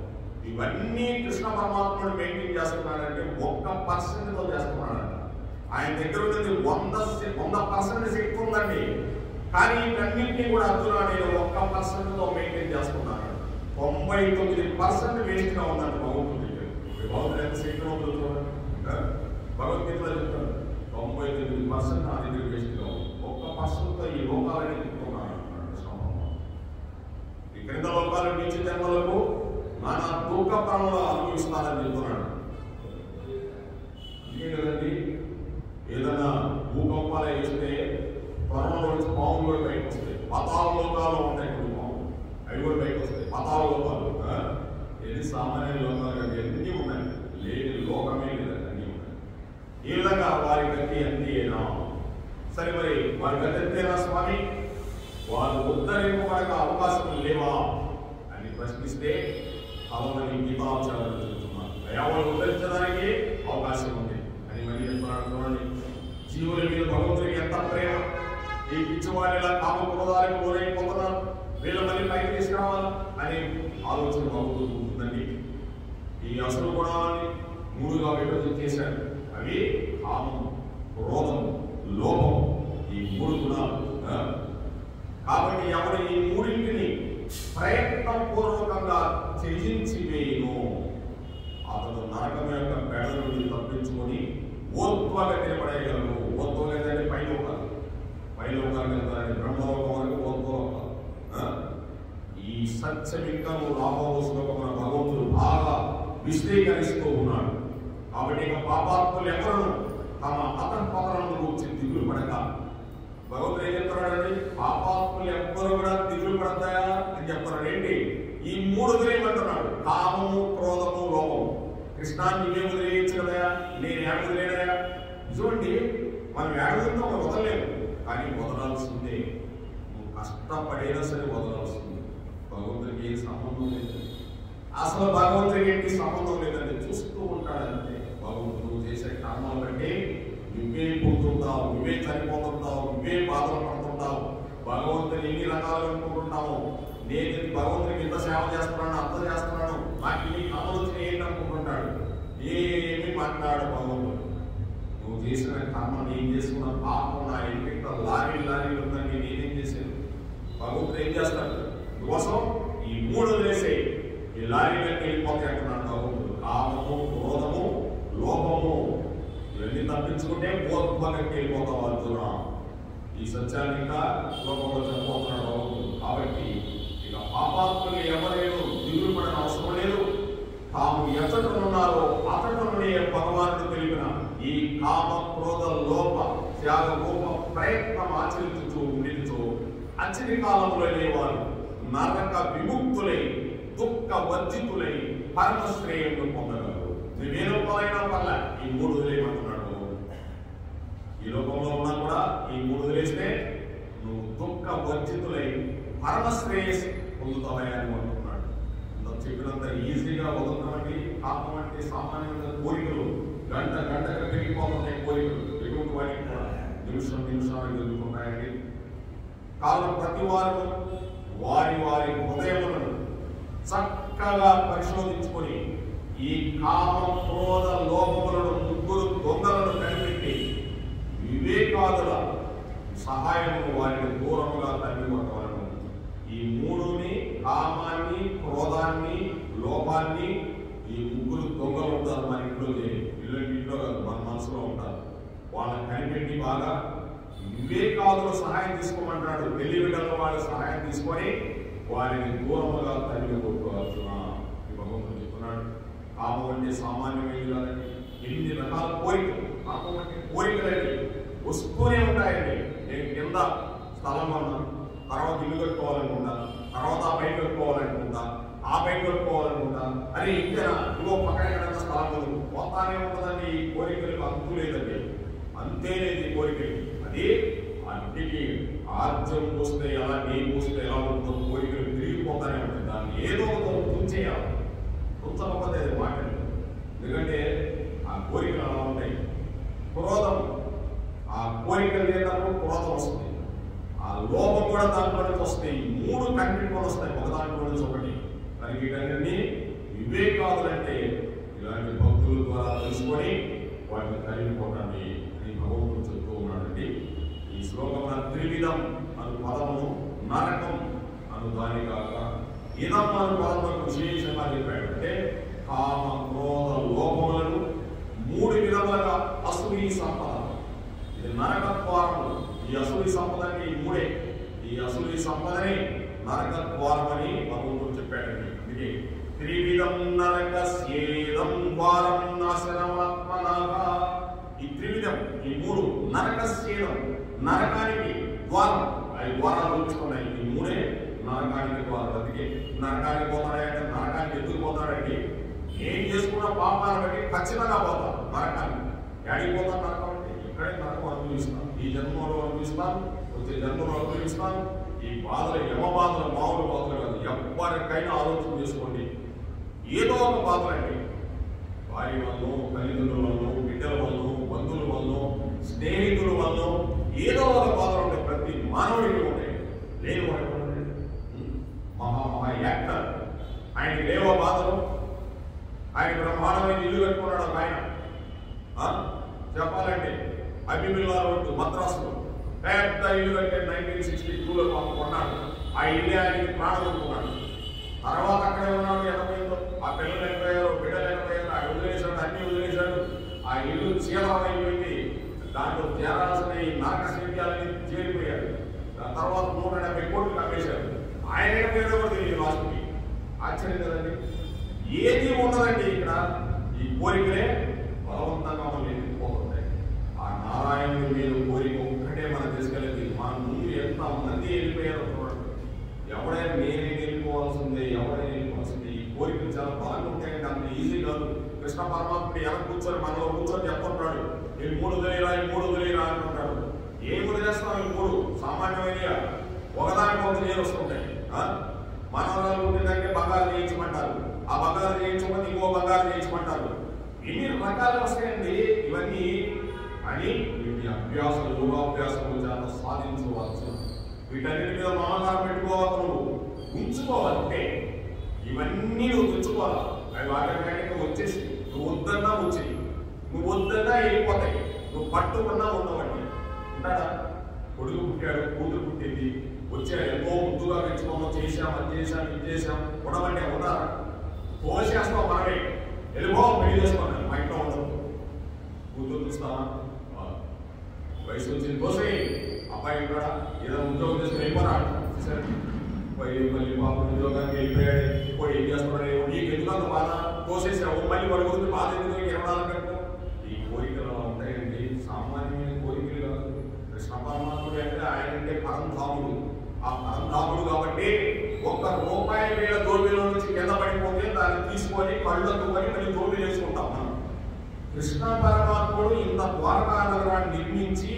ఇవన్నీ కృష్ణ పరమాత్ముడు మెయింటైన్ చేస్తున్నాడంటే 1% చేస్తున్నాడంట. ఆయన దగ్గర ఉన్నది 100% శక్తి ఉందండి. కానీ ఇవన్నింటినీ కూడా అర్జున నేను 1% మెయింటైన్ చేస్తున్నాను. 99% వేస్ట్ గా ఉందండి భగవంతుడి దగ్గర. భగవంతుడు ఎంత శక్తి ఉందో చూడండి. భగవద్గీతలో చెప్తాడు 99% నా దగ్గర వేస్ట్ గా ఉంది. 1%తో ఈ లోకాలని తిప్పుతున్నాను. ఈ క్రింద లోకాలు నీచ జన్మలకు నానా దుఃఖ ప్రాణులు అనుభవిస్తానని చెప్తున్నాడు. అందుకే కదండి ఏదైనా భూకంపాలు వేస్తే త్వరలో నుంచి పాములు కూడా బయటకు వస్తాయి. పతాల లోకాలు ఉంటాయి కొన్ని పాములు, అవి కూడా బయటకు వస్తాయి. పతాల లోకాలు ఎన్ని సామాన్య లోకాలు కానీ ఎన్ని ఉన్నాయి. లేని లోకమే లేదండి, అన్నీ ఉన్నాయి. ఈ విధంగా వారి గతి అంతేనా? సరే, మరి వారి గతి అంతేనా స్వామి? వారు ఉద్ధరింపబడక అవకాశం లేవా అని ప్రశ్నిస్తే అవన్నీ గీతాచారాలు చెబుతున్నారు. వాళ్ళు ఉద్ధరించడానికి అవకాశం ఉంది అని మళ్ళీ చెప్తున్నాడు. చూడండి, జీవుల మీద భగవంతుడికి ఎంత ప్రేమ. ఈ పిచ్చివాళ్ళు ఇలా కామక్రోధాలకు లోనైపోతున్నారు, వీళ్ళ మళ్ళీ పైకి తీసుకురావాలి అనే ఆలోచన భగవంతుడు ఉంటుందండి. ఈ అసలు గుణాలని 3గా విభజన చేశాడు. అవి కామం, క్రోధం, లోపం, ఈ 3 గుణాలు. కాబట్టి ఎవరు ఈ 3ంటిని ప్రయత్నపూర్వకంగా త్యజించి వేయను అతడు నరకం యొక్క బెడ నుండి తప్పించుకొని ఓత్వగా నిలబడేయగలరు. ఓత్వ లేదంటే పైలోకాలు వెళ్తారండి. బ్రహ్మలోకం వరకు ఓత్వలోకాలు. ఈ సత్యం ఇంకా రాబో శ్లోకమున భగవంతుడు బాగా విశ్లేషిస్తూ ఉన్నాడు. కాబట్టి ఇక పాపాత్ములు ఎవరు తమ అతఃపతనం గురించి దిగులు పడక, భగవంతుడు ఏం చెప్తున్నాడండి? పాపాత్ములు ఎవ్వరు కూడా దిగులు పడతాయా అని చెప్తున్నాడు. ఏంటి? ఈ 3 వదిలేయమంటున్నాడు. కామము, క్రోధము, లోపము. కృష్ణాన్ని ఇవే వదిలేయచ్చు కదయా, నేను ఏడ వదిలేనయా? చూడండి, మనం ఏడవడంతో మనం వదలలేము, కానీ వదలాల్సిందే. నువ్వు కష్టపడైనా సరే వదలాల్సిందే. భగవంతుడికి ఏ సంబంధం లేదు. అసలు భగవంతుడికి ఏంటి సంబంధం లేదండి, చూస్తూ ఉంటాడంటే. భగవంతుడు చేసే కర్మలు బట్టి నువ్వే పుడుతుంటావు, నువ్వే చనిపోతుంటావు, నువ్వే బాధలు పడుతుంటావు. భగవంతుని ఎన్ని రకాలు అనుకుంటుంటావు. నేను భగవంతుడికి ఇంత సేవ చేస్తున్నాను, అంత చేస్తున్నాను, నాకు ఈ ఆలోచన ఏంటనుకుంటున్నాడు. ఏమి మాట్లాడు భగవంతుడు. నువ్వు చేసిన కర్మ, నేను చేసుకున్న పాపం, నా ఇంటికి లారీలు ఉందని నేనేం చేశాను. భగవంతుడు ఏం చేస్తాడు కోసం ఈ 3 వదిలేసే ఈ లారీలకి వెళ్ళిపోతాయి అంటున్నాడు భగవంతుడు. కామము, క్రోధము, లోభము ఇవన్నీ తప్పించుకుంటే భూత్మకకి వెళ్ళిపోతాం అర్జున. ఈ సత్యాన్ని ఇంకా లోకంలో చనిపోతున్నాడు భగవంతుడు. కాబట్టి ఇక పాపాత్ములు ఎవరైనా దిగులు పడిన అవసరం లేదు. తాము ఎచ్చటనున్నారో అతడునే భగవానుడు తెలిపిన ఈ కామ, క్రోధ, లోప, త్యాగ, రూప ప్రయత్నం ఆచరించుతూ ఉండిచో అచిరి కాలంలోనే వారు నరక విముక్తులై దుఃఖ వర్జితులై పరమశ్రేయులను పొందగలరు. నువ్వే లోపలైనా వల్ల ఈ 3 వదిలేయమంటున్నాడు. ఈ లోకంలో ఉన్నా కూడా ఈ 3 వదిలేస్తే నువ్వు దుఃఖ వర్జితులై పరమశ్రేయస్ పొందుతావని అంటున్నాడు. చెప్పినంత ఈజీగా వదులుతామండి. పాపం అంటే సామాన్యంగా కోరికలు గంటగా పెరిగిపోతున్నాయి. కోరికలు ఎటువంటి వాటికి కూడా నిమిషానికి ఎదుర్కొన్నాయండి. కాలం ప్రతి వారు వారి హృదయములను చక్కగా పరిశోధించుకొని ఈ కామ, క్రోధ, లోపములను 3 దొంగలను కనిపెట్టి వివేకాదుల సహాయము వారిని దూరముగా తగ్గిపోతాను. ఈ 3ని, కామాన్ని, క్రోధాన్ని, లోపాన్ని, ఈ 3 దొంగలు ఉంటారు మన ఇంట్లో కాదు, మన మనసులో ఉంటారు. వాళ్ళని కనిపెట్టి బాగా వివేకాదుల సహాయం తీసుకోమంటాడు. తెలివిగల వాళ్ళ సహాయం తీసుకొని వారిని దూరముగా తరిమి కొట్టుకోవచ్చు. భగవంతుడు చెప్తున్నాడు. కామం అంటే సామాన్యమైనది కాదండి. ఎన్ని రకాల కోరికలు. పాపం అంటే కోరికలండి వస్తూనే ఉంటాయండి. నేను కింద స్థలం ఉన్నాను, తర్వాత ఇల్లు కట్టుకోవాలనుకుంటా, తర్వాత ఆ బయట కట్టుకోవాలనుకుంటా, ఆ బయట కట్టుకోవాలనుకుంటా, అని ఇంకా ఇంకో పక్కన ఎక్కడైనా స్థలం ఉంది, పోతానే ఉంటుందండి. ఈ కోరికలకు అంతు లేదండి. అంతేలేదు ఈ కోరికలు. అది అన్నిటికీ ఆర్జం పోస్తే ఎలా, నేను పోస్తే ఎలా ఉంటుందో కోరికలు తిరిగిపోతానే ఉంటుంది. దాన్ని ఏదో తుంచేయాలి. తుంచకపోతే అది మాట్లాడదు. ఎందుకంటే ఆ కోరికలు అలా ఉంటాయి. క్రోధం, ఆ కోరికలు లేదన్నప్పుడు క్రోధం వస్తుంది. ఆ లోపం కూడా దాంట్లో నుంచి వస్తాయి. 3 కంటిన్యూలు వస్తాయి ఒకదాంట్లో నుంచి ఒకటి. దానికి వీటన్నిటినీ వివేకాదులంటే ఇలాంటి భక్తుల ద్వారా తెలుసుకొని వాటిని కలిగిపోవటాన్ని భగవంతుడు చెప్తూ ఉన్నాడండి. ఈ శ్లోకం త్రివిధం అను పదము, నరకం అను దాని కాక ఇదం అను పదములకు విశేషంగా చెప్పాడు. అంటే కామ, క్రోధ, లోపములను 3 విధములుగా అసురీ సంపద, ఇది నరక ద్వారము. ఈ అసురీ సంపదని 3. ఈ అసురీ సంపదని నరక ద్వారమని భగవంతుడు చెప్పాడండి. అందుకే త్రివిధం నరకస్యేదం ద్వారం నాశనమాత్మనాః. ఈ త్రివిధం, ఈ 3 నరకస్యేదం, నరకానికి ద్వారం. అవి ద్వారాలు చూపిస్తున్నాయి. ఈ 3 నరకానికి ద్వారం. అందుకే నరకానికి పోతాడంటే నరకానికి ఎందుకు పోతాడండి? ఏం చేసుకున్న పాపాలను బట్టి ఖచ్చితంగా పోతాం నరకానికి. ఎక్కడికి పోతాం? నరకం అంటే ఇక్కడే నరకం అనుభవిస్తాం. ఈ జన్మలో అనుభవిస్తాం, వచ్చే జన్మలో అనుభవిస్తాం. ఈ బాధలు యమ బాధలు మామూలు బాధలు కాదు. ఎవరికైనా ఆలోచన చేసుకోండి. ఏదో ఒక బాధలండి. భార్య వల్ల, తల్లిదండ్రుల వల్ల, బిడ్డల వల్ల, బంధువుల వల్ల, స్నేహితుల వల్ల ఏదో ఒక బాధలు ఉంటాయి. ప్రతి మానవుడికి ఉంటాయి. లేని వాడు మహా యాక్టర్, ఆయనకి లేవో బాధలు. ఆయన బ్రహ్మాండమైన ఇల్లు కట్టుకున్నాడు ఒక ఆయన. చెప్పాలంటే అభిమిల్లా రోడ్డు మద్రాసులో పెద్ద ఇల్లు కట్టే 1962లో కొన్నాడు. ఆ ఇల్లు ఆయనకి ప్రాణం అనుకున్నాడు. తర్వాత అక్కడే ఉన్నాడు. 80లో ఆ పిల్లలు వెళ్ళిపోయారు, బిడ్డలు వెళ్ళిపోయారు, ఆయన వదిలేశాడు, అన్ని వదిలేశాడు. ఆ ఇల్లు చీలమైపోయింది. దాంట్లో చేరాల్సిన ఈ నరక శైత్యాలని చేరిపోయాడు. దాని తర్వాత 170 కోట్లు కమ్మేశారు. ఆయన ఏదో కూడా తెలియదు లాస్ట్కి. ఆశ్చర్యం కదండి. ఏది ఉండదండి ఇక్కడ. ఈ కోరికలే బలవంతంగా మనం ఎత్తుకుపోతుంటాయి. ఆ నారాయణుడి మీద కోరిక ఒక్కటే మనం తీసుకెళ్ళేది. మన ముందు ఎంత మంది వెళ్ళిపోయారో చూడండి. ఎవడైనా నేనే వెళ్ళిపోవాల్సిందే, ఎవరైనా వెళ్ళిపోవాల్సిందే. ఈ కోరికలు చాలా బలంగా ఉంటాయండి. అంత ఈజీ కాదు. కృష్ణ పరమాత్ముడు ఎలా కూర్చొని మనలో కూర్చొని చెప్తుంటాడు, ఈ 3 వదిలేరా, ఈ 3 వదిలేరా అంటుంటాడు. ఏం వదిలేస్తాం? ఈ 3 సామాన్యమైన ఒకదానికి ఒక చేరు వస్తుంటాయి. మనవరాలు పుట్టిందంటే బంగారు చేయించమంటారు. ఆ బంగారు చేయించమని ఇంకో బంగారు చేయించమంటారు. ఎన్ని రకాలు వస్తాయండి ఇవన్నీ. అని వీటి అభ్యాసం, యోగాభ్యాసం చేత సాధించవచ్చు. వీటన్నిటి మీద మమకారం పెట్టుకోవాలి. నువ్వు ఉంచుకోవాలంటే ఇవన్నీ నువ్వు తెచ్చుకోవాలి. అవి ఆటోమేటిక్గా వచ్చేసి నువ్వు వద్దన్నా వచ్చేయి, నువ్వు వద్దన్నా వెళ్ళిపోతాయి, నువ్వు పట్టుకున్నా ఉండవండి. ఉంటాడా? కొడుకు పుట్టాడు, కూతురు పుట్టింది, వచ్చా ఎంతో ముద్దుగా పెంచుకోమో, చేశాం అది చేశాం ఇది చేశాం, ఉండమంటే ఉన్నారా? తోసేస్తాం మనమే, వెళ్ళిపో పెళ్లి చేసుకోండి, మా ఇంట్లో ఉండదు. కూతురు చూస్తావా? వయసు వచ్చింది తోసే, అబ్బాయి ఉంటాడా? ఏదో ఉద్యోగం చేసుకుని వెళ్ళిపోరా సరే మళ్ళీ బాబు ఉద్యోగానికి వెళ్ళిపోయాడు, ఇప్పుడు ఏం చేస్తున్నాడు, నీకు ఎందుకంత బాధ? తోసేసావు, మళ్ళీ వాడి గురించి బాధ ఎందుకు? 24 గంటలు ఈ కోరికలు అలా ఉంటాయండి. సామాన్యమైన కోరికలు కాదు. కృష్ణ పరమాత్ముడు అంటే ఆయనంటే పరంధాముడు. ఆ పరంధాముడు కాబట్టి ₹1 వేల దోబిలో నుంచి కింద పడిపోతే దాన్ని తీసుకొని కళ్ళొత్తుకొని మళ్ళీ దోబి వేసుకుంటాం మనం. కృష్ణ పరమాత్ముడు ఇంత ద్వారకా నగరాన్ని నిర్మించి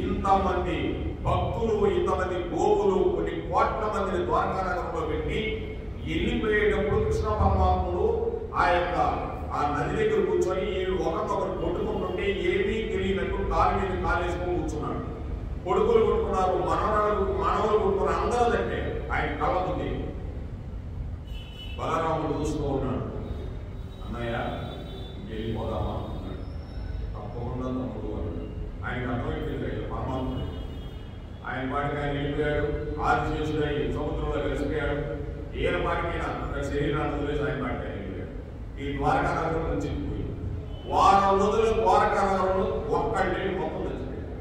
ఇంతమంది భక్తులు, ఇంతమంది గోవులు, కొన్ని కోట్ల మందిని ద్వారకా నగరంలో పెట్టి వెళ్ళిపోయేటప్పుడు కృష్ణ పరమాత్ముడు ఆ నది దగ్గర కూర్చొని ఒకరినొకరు కొట్టుకుంటుంటే ఏమీ తెలియనట్టు కాలు మీద కాలేసుకొని కూర్చున్నాడు. కొడుకులు కొట్టుకున్నారు, మనవలు కొట్టుకున్నారు, అందరూ దగ్గర ఆయన కళ్ళతుంది. బలరాముడు చూస్తూ ఉన్నాడు. అన్నయ్య వెళ్ళిపోదామా అన్నాడు. తప్పకుండా తమ్ముడు అన్నాడు. ఆయనకు అర్థమైపోయింది పరమాత్ముడు. ఆయన పాటికి ఆయన వెళ్ళిపోయాడు. ఆదిశేషుడై సముద్రంలో కలిసిపోయాడు. ఈయన పాటికైనా శరీరాన్ని వదిలేసి ఆయన పాటికి ఆయన వెళ్ళిపోయాడు. ఈ ద్వారకా నగరం నుంచి పోయి వారం రోజులు ద్వారకా నగరంలో ఒక్కడి మొత్తం తెచ్చిపోయాడు.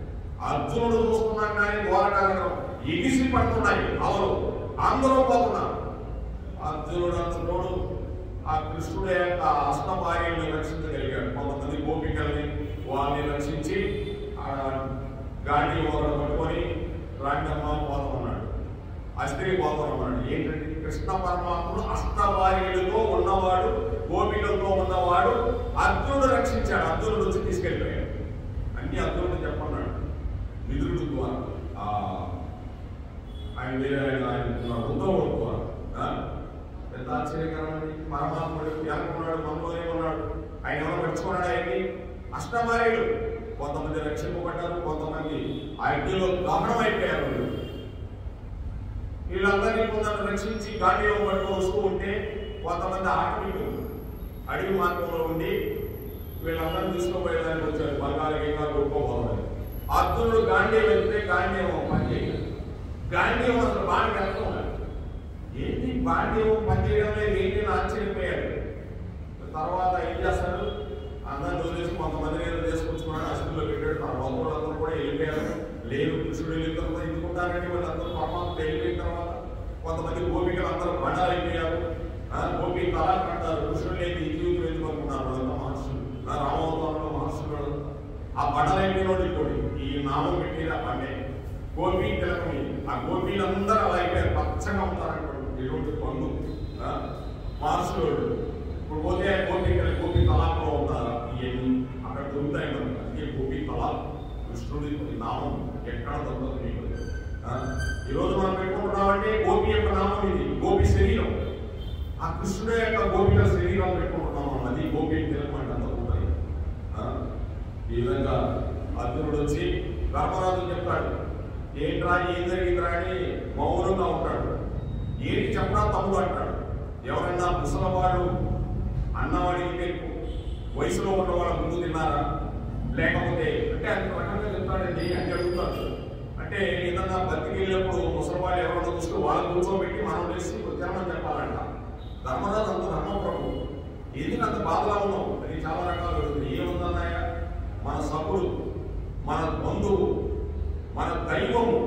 అర్జునుడు చూస్తున్నాం కానీ ద్వారకా నగరం ఎగిసి పడుతున్నాయి, అవరు అందరూ పోతున్నారు. అర్జునుడు అంతటోడు ఆ కృష్ణుడు యొక్క అష్టభార్యలను రక్షించగలిగాడు. కొంతమంది గోపికల్ని వాళ్ళని రక్షించి గాడి ఒకరు పట్టుకొని రాండమ్మ పోతామన్నాడు, అస్త్రీ పోతామన్నాడు. ఏంటంటే కృష్ణ పరమాత్ముడు అష్టభార్యలతో ఉన్నవాడు, గోపికలతో ఉన్నవాడు. అర్జునుడు రక్షించాడు. అర్జునుడు వచ్చి తీసుకెళ్ళిపోయాడు. అన్ని అర్జునుడు చెప్పన్నాడు. విదురుడు ద్వారా ఆయన ఉద్దవుడు ద్వారా ఎంత ఆశ్చర్యకరమండి. పరమాత్ముడు ఎలాగున్నాడు, మనలోనే ఉన్నాడు. ఆయన ఎవరు నడుచుకున్నాడు? ఆయన్ని అష్టభార్యలు కొంతమంది రక్షింపబడ్డారు, కొంతమంది ఆ అగ్నిలో దహనం అయిపోయారు. వీళ్ళందరినీ కొందరు రక్షించి గాడిలో పట్టుకొని వస్తూ ఉంటే కొంతమంది ఆటవికులు అడవి మార్గంలో ఉండి వీళ్ళందరినీ తీసుకుపోయేదానికి వచ్చారు. బలగాలు గీగాలు కొట్టుకోపోవాలి. అర్జునుడు గాంధీ వెళ్తే గాంధీవం పనిచేయాలి. గాంధీవం అసలు బాగా వెళ్తూ ఉన్నారు. ఏంటి గాంధీవం పనిచేయడం లేదు ఏంటి అని ఆశ్చర్యపోయాడు. తర్వాత ఏం చేస్తాడు? అందరిని వదిలేసి కొంతమంది ఏదో చేసుకొచ్చుకున్నాడు, అసలులో పెట్టాడు. తర్వాత వాళ్ళందరూ కూడా వెళ్ళిపోయారు. లేదు కృష్ణుడు వెళ్ళిన తర్వాత ఎందుకుంటారంటే వాళ్ళందరూ పరమాత్మ వెళ్ళిపోయిన తర్వాత కొంతమంది గోపికలు అందరూ బండాలు అయిపోయారు. గోపి తలాక్ అంటారు. కృష్ణుడు లేని ఈ జీవితం ఎందుకనుకున్నారు వాళ్ళంతా మహర్షులు, రామవతారంలో మహర్షులు. ఆ బండలు అయిపోయినోడు ఇప్పుడు ఈ నామం పెట్టేది ఆ బండే గోపి తిలకమి. ఆ గోపీలందరూ అలా అయిపోయారు, పచ్చగా ఉంటారనుకోండి. ఇటువంటి పండు మహర్షులు ఇప్పుడు పోతే గోపి తలాక్లో ఉంటారా? ఇవన్నీ అక్కడ దొరుకుతాయి మనకు. అందుకే గోపి తలాక్ కృష్ణుడి నామం ఎక్కడ దొరకదు మీకు. ఈరోజు మనం పెట్టుకుంటున్నామంటే గోపి యొక్క నామం ఇది, గోపి శరీరం. ఆ కృష్ణుడు యొక్క గోపిక శరీరం పెట్టుకుంటున్నాం. అది గోపి తిలకమంటే అంత ఉంటాయి. ఈ విధంగా అర్జునుడు వచ్చి ధర్మరాజు చెప్తాడు, ఏంట్రా ఏం జరిగిందిరా అని మౌనంగా ఉంటాడు. ఏంటి చెప్పడా తమ్ముడు అంటాడు. ఎవరైనా ముసలవాడు అన్నవాడికి వయసులో ఉన్నవాడు ముందు తిన్నారా? లేకపోతే అంటే అంత రకంగా చెప్తాడండి అని అడుగుతాడు. అంటే ఏదన్నా బతికి వెళ్ళినప్పుడు ముసలివాళ్ళు ఎవరైనా చూస్తే వాళ్ళని కూర్చోబెట్టి మనం చేసి తినమని చెప్పాలంట. ధర్మరాజు అంత ధర్మప్రభు. ఎందుకు అంత బాధగా ఉన్నావు? అది చాలా రకాలు జరుగుతుంది. ఏముందన్నాయ? మన సభుడు, మన బంధువు, మన దైవము,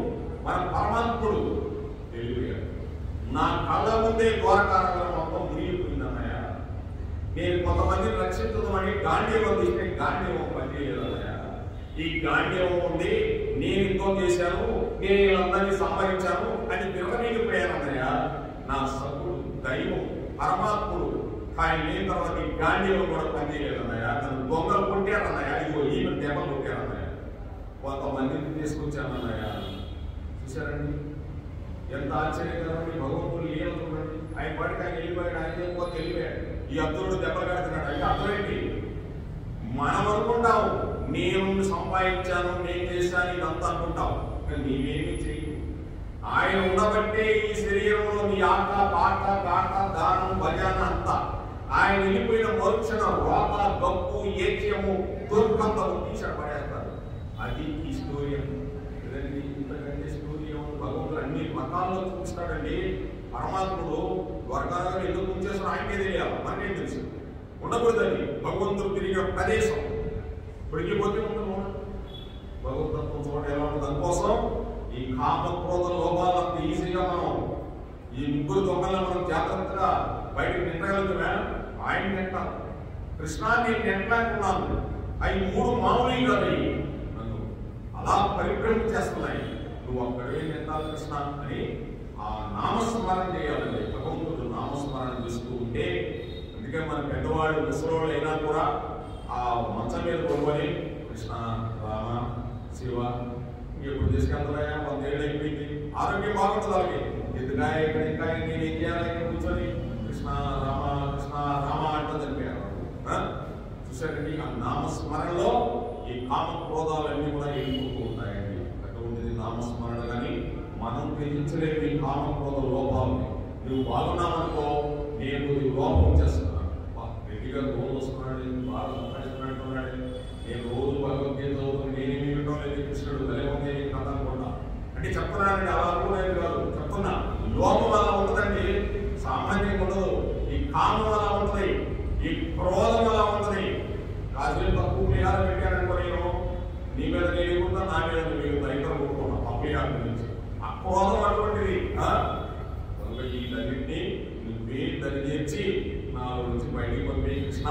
మన పరమాత్ముడు వెళ్ళిపోయాడు. నా కళ్ళ ముందే ద్వారకా నగరం మొత్తం మునిగిపోయిందన్నయ్య. నేను కొంతమందిని రక్షించమని గాంధీవం తీస్తే గాంధీవం పనిచేయలేదన్నయ్య. ఈ గాంధీవం ఉంది, నేను యుద్ధం చేశాను, నేను వీళ్ళందరినీ సంహరించాను అని విరవనీగిపోయానన్నయ్య. నా సభుడు, దైవం, పరమాత్ముడు ఆయన లేని తర్వాత ఈ గాంధీవం కూడా పనిచేయలేదన్నయ్య. నన్ను దొంగలు కొట్టారన్నయ్య. ఇదిగో ఈమె దెబ్బలు కొట్టారన్నయ్య. కొంతమందిని తీసుకొచ్చానన్నయ్య. చూశారండి ఎంత ఆశ్చర్యకరమండి. భగవంతుడు లీల చూడండి. ఆయన పడికి ఆయన వెళ్ళిపోయాడు. ఆయన వెళ్ళిపోతే వెళ్ళిపోయాడు. ఈ అర్జునుడు దెబ్బలు కడుతున్నాడు. అయితే అర్థమేంటి? మనం అనుకుంటాం నేను సంపాదించాను, నేను చేశాను, ఇదంతా అనుకుంటాం. కానీ నీవేమీ చెయ్యి. ఆయన ఉండబట్టే ఈ శరీరంలో నీ ఆట పాట కాట దానం భజన అంతా. ఆయన వెళ్ళిపోయిన మరుక్షణ రోత గప్పు ఏక్యము దుర్గంధము తీసాడు పడేస్తారు. అది ఈ స్టోరీ. ఇంతకంటే స్టోరీ ఏమో భగవంతుడు అన్ని మతాల్లో చూపిస్తాడండి. పరమాత్ముడు వర్గాలను ఎందుకు ఉంచేసిన ఆయనకే తెలియాలి, మనకేం తెలుసు. ఉండకూడదని భగవంతుడు తిరిగిన ప్రదేశం ఇప్పటికీ పోతే ఉండదు. భగవతత్వం చూడండి ఎలా ఉంటుంది. దానికోసం ఈ కామ క్రోధ లోపాలంత ఈజీగా మనం ఈ ముగ్గురు దొంగలను మనం జాగ్రత్తగా బయటకు నెట్టగలుగుతామే. ఆయన నెట్టాలి. కృష్ణాన్ని నెట్టలేకున్నాను. అవి 3 మామూలు కాదు, నన్ను అలా పరిభ్రమం చేస్తున్నాయి. నువ్వు అక్కడే నెట్టాలి కృష్ణ అని ఆ నామస్మరణ చేయాలండి. భగవంతుడు నామస్మరణ చేస్తూ ఉంటే, అందుకే మన పెద్దవాళ్ళు ముసలోళ్ళు అయినా కూడా ఆ మంచం మీద కొనుగొని కృష్ణ రామ శివ ఎప్పుడు తీసుకెళ్తాయా 100 ఏళ్ళు అయిపోయింది, ఆరోగ్యం బాగుంటుంది వాళ్ళకి. ఎందుకా ఇక్కడ ఇంకా నేను ఏం చేయాలి ఇక్కడ కూర్చొని కృష్ణ రామ అంటూ చనిపోయారు. చూసారండి, ఆ నామస్మరణలో ఈ కామ క్రోధాలన్నీ కూడా వెళ్ళిపోతూ ఉంటాయండి. అటువంటిది నామస్మరణ. కానీ మనం గ్రహించలేని ఈ కామ క్రోధ లోపాలని నువ్వు బాగున్నావనుకో, నేను లోపం చేస్తున్నాను. రెడ్డిగా రోజు వస్తున్నాడు, బాగా సంపాదిస్తున్నాడు, నేను రోజు భగవద్గీత చదువుతుంది, నేనేమి వినడం లేదు, కృష్ణుడు తెలియదే కథ అనుకున్నా అంటే చెప్తున్నానండి. అలా అనుకునేది కాదు, చెప్తున్నా. లోపం అలా ఉంటుందండి, సామాన్యంగా ఉండదు. ఈ కామం అలా ఉంటుంది, ఈ క్రోధం అలా ఉంటుంది. కాసేపు తక్కువ విహారం పెట్టాననుకో, నేను నీ మీద నేను ఎగురుతా, నా మీద మీరు ఇద్దరు కొట్టుకున్నాం అప్లిహారం గురించి. ఆ క్రోధం అటువంటిది. కనుక వీటన్నింటినీ నువ్వే దరిచేర్చి నా నుంచి బయటికి పంపే కృష్ణ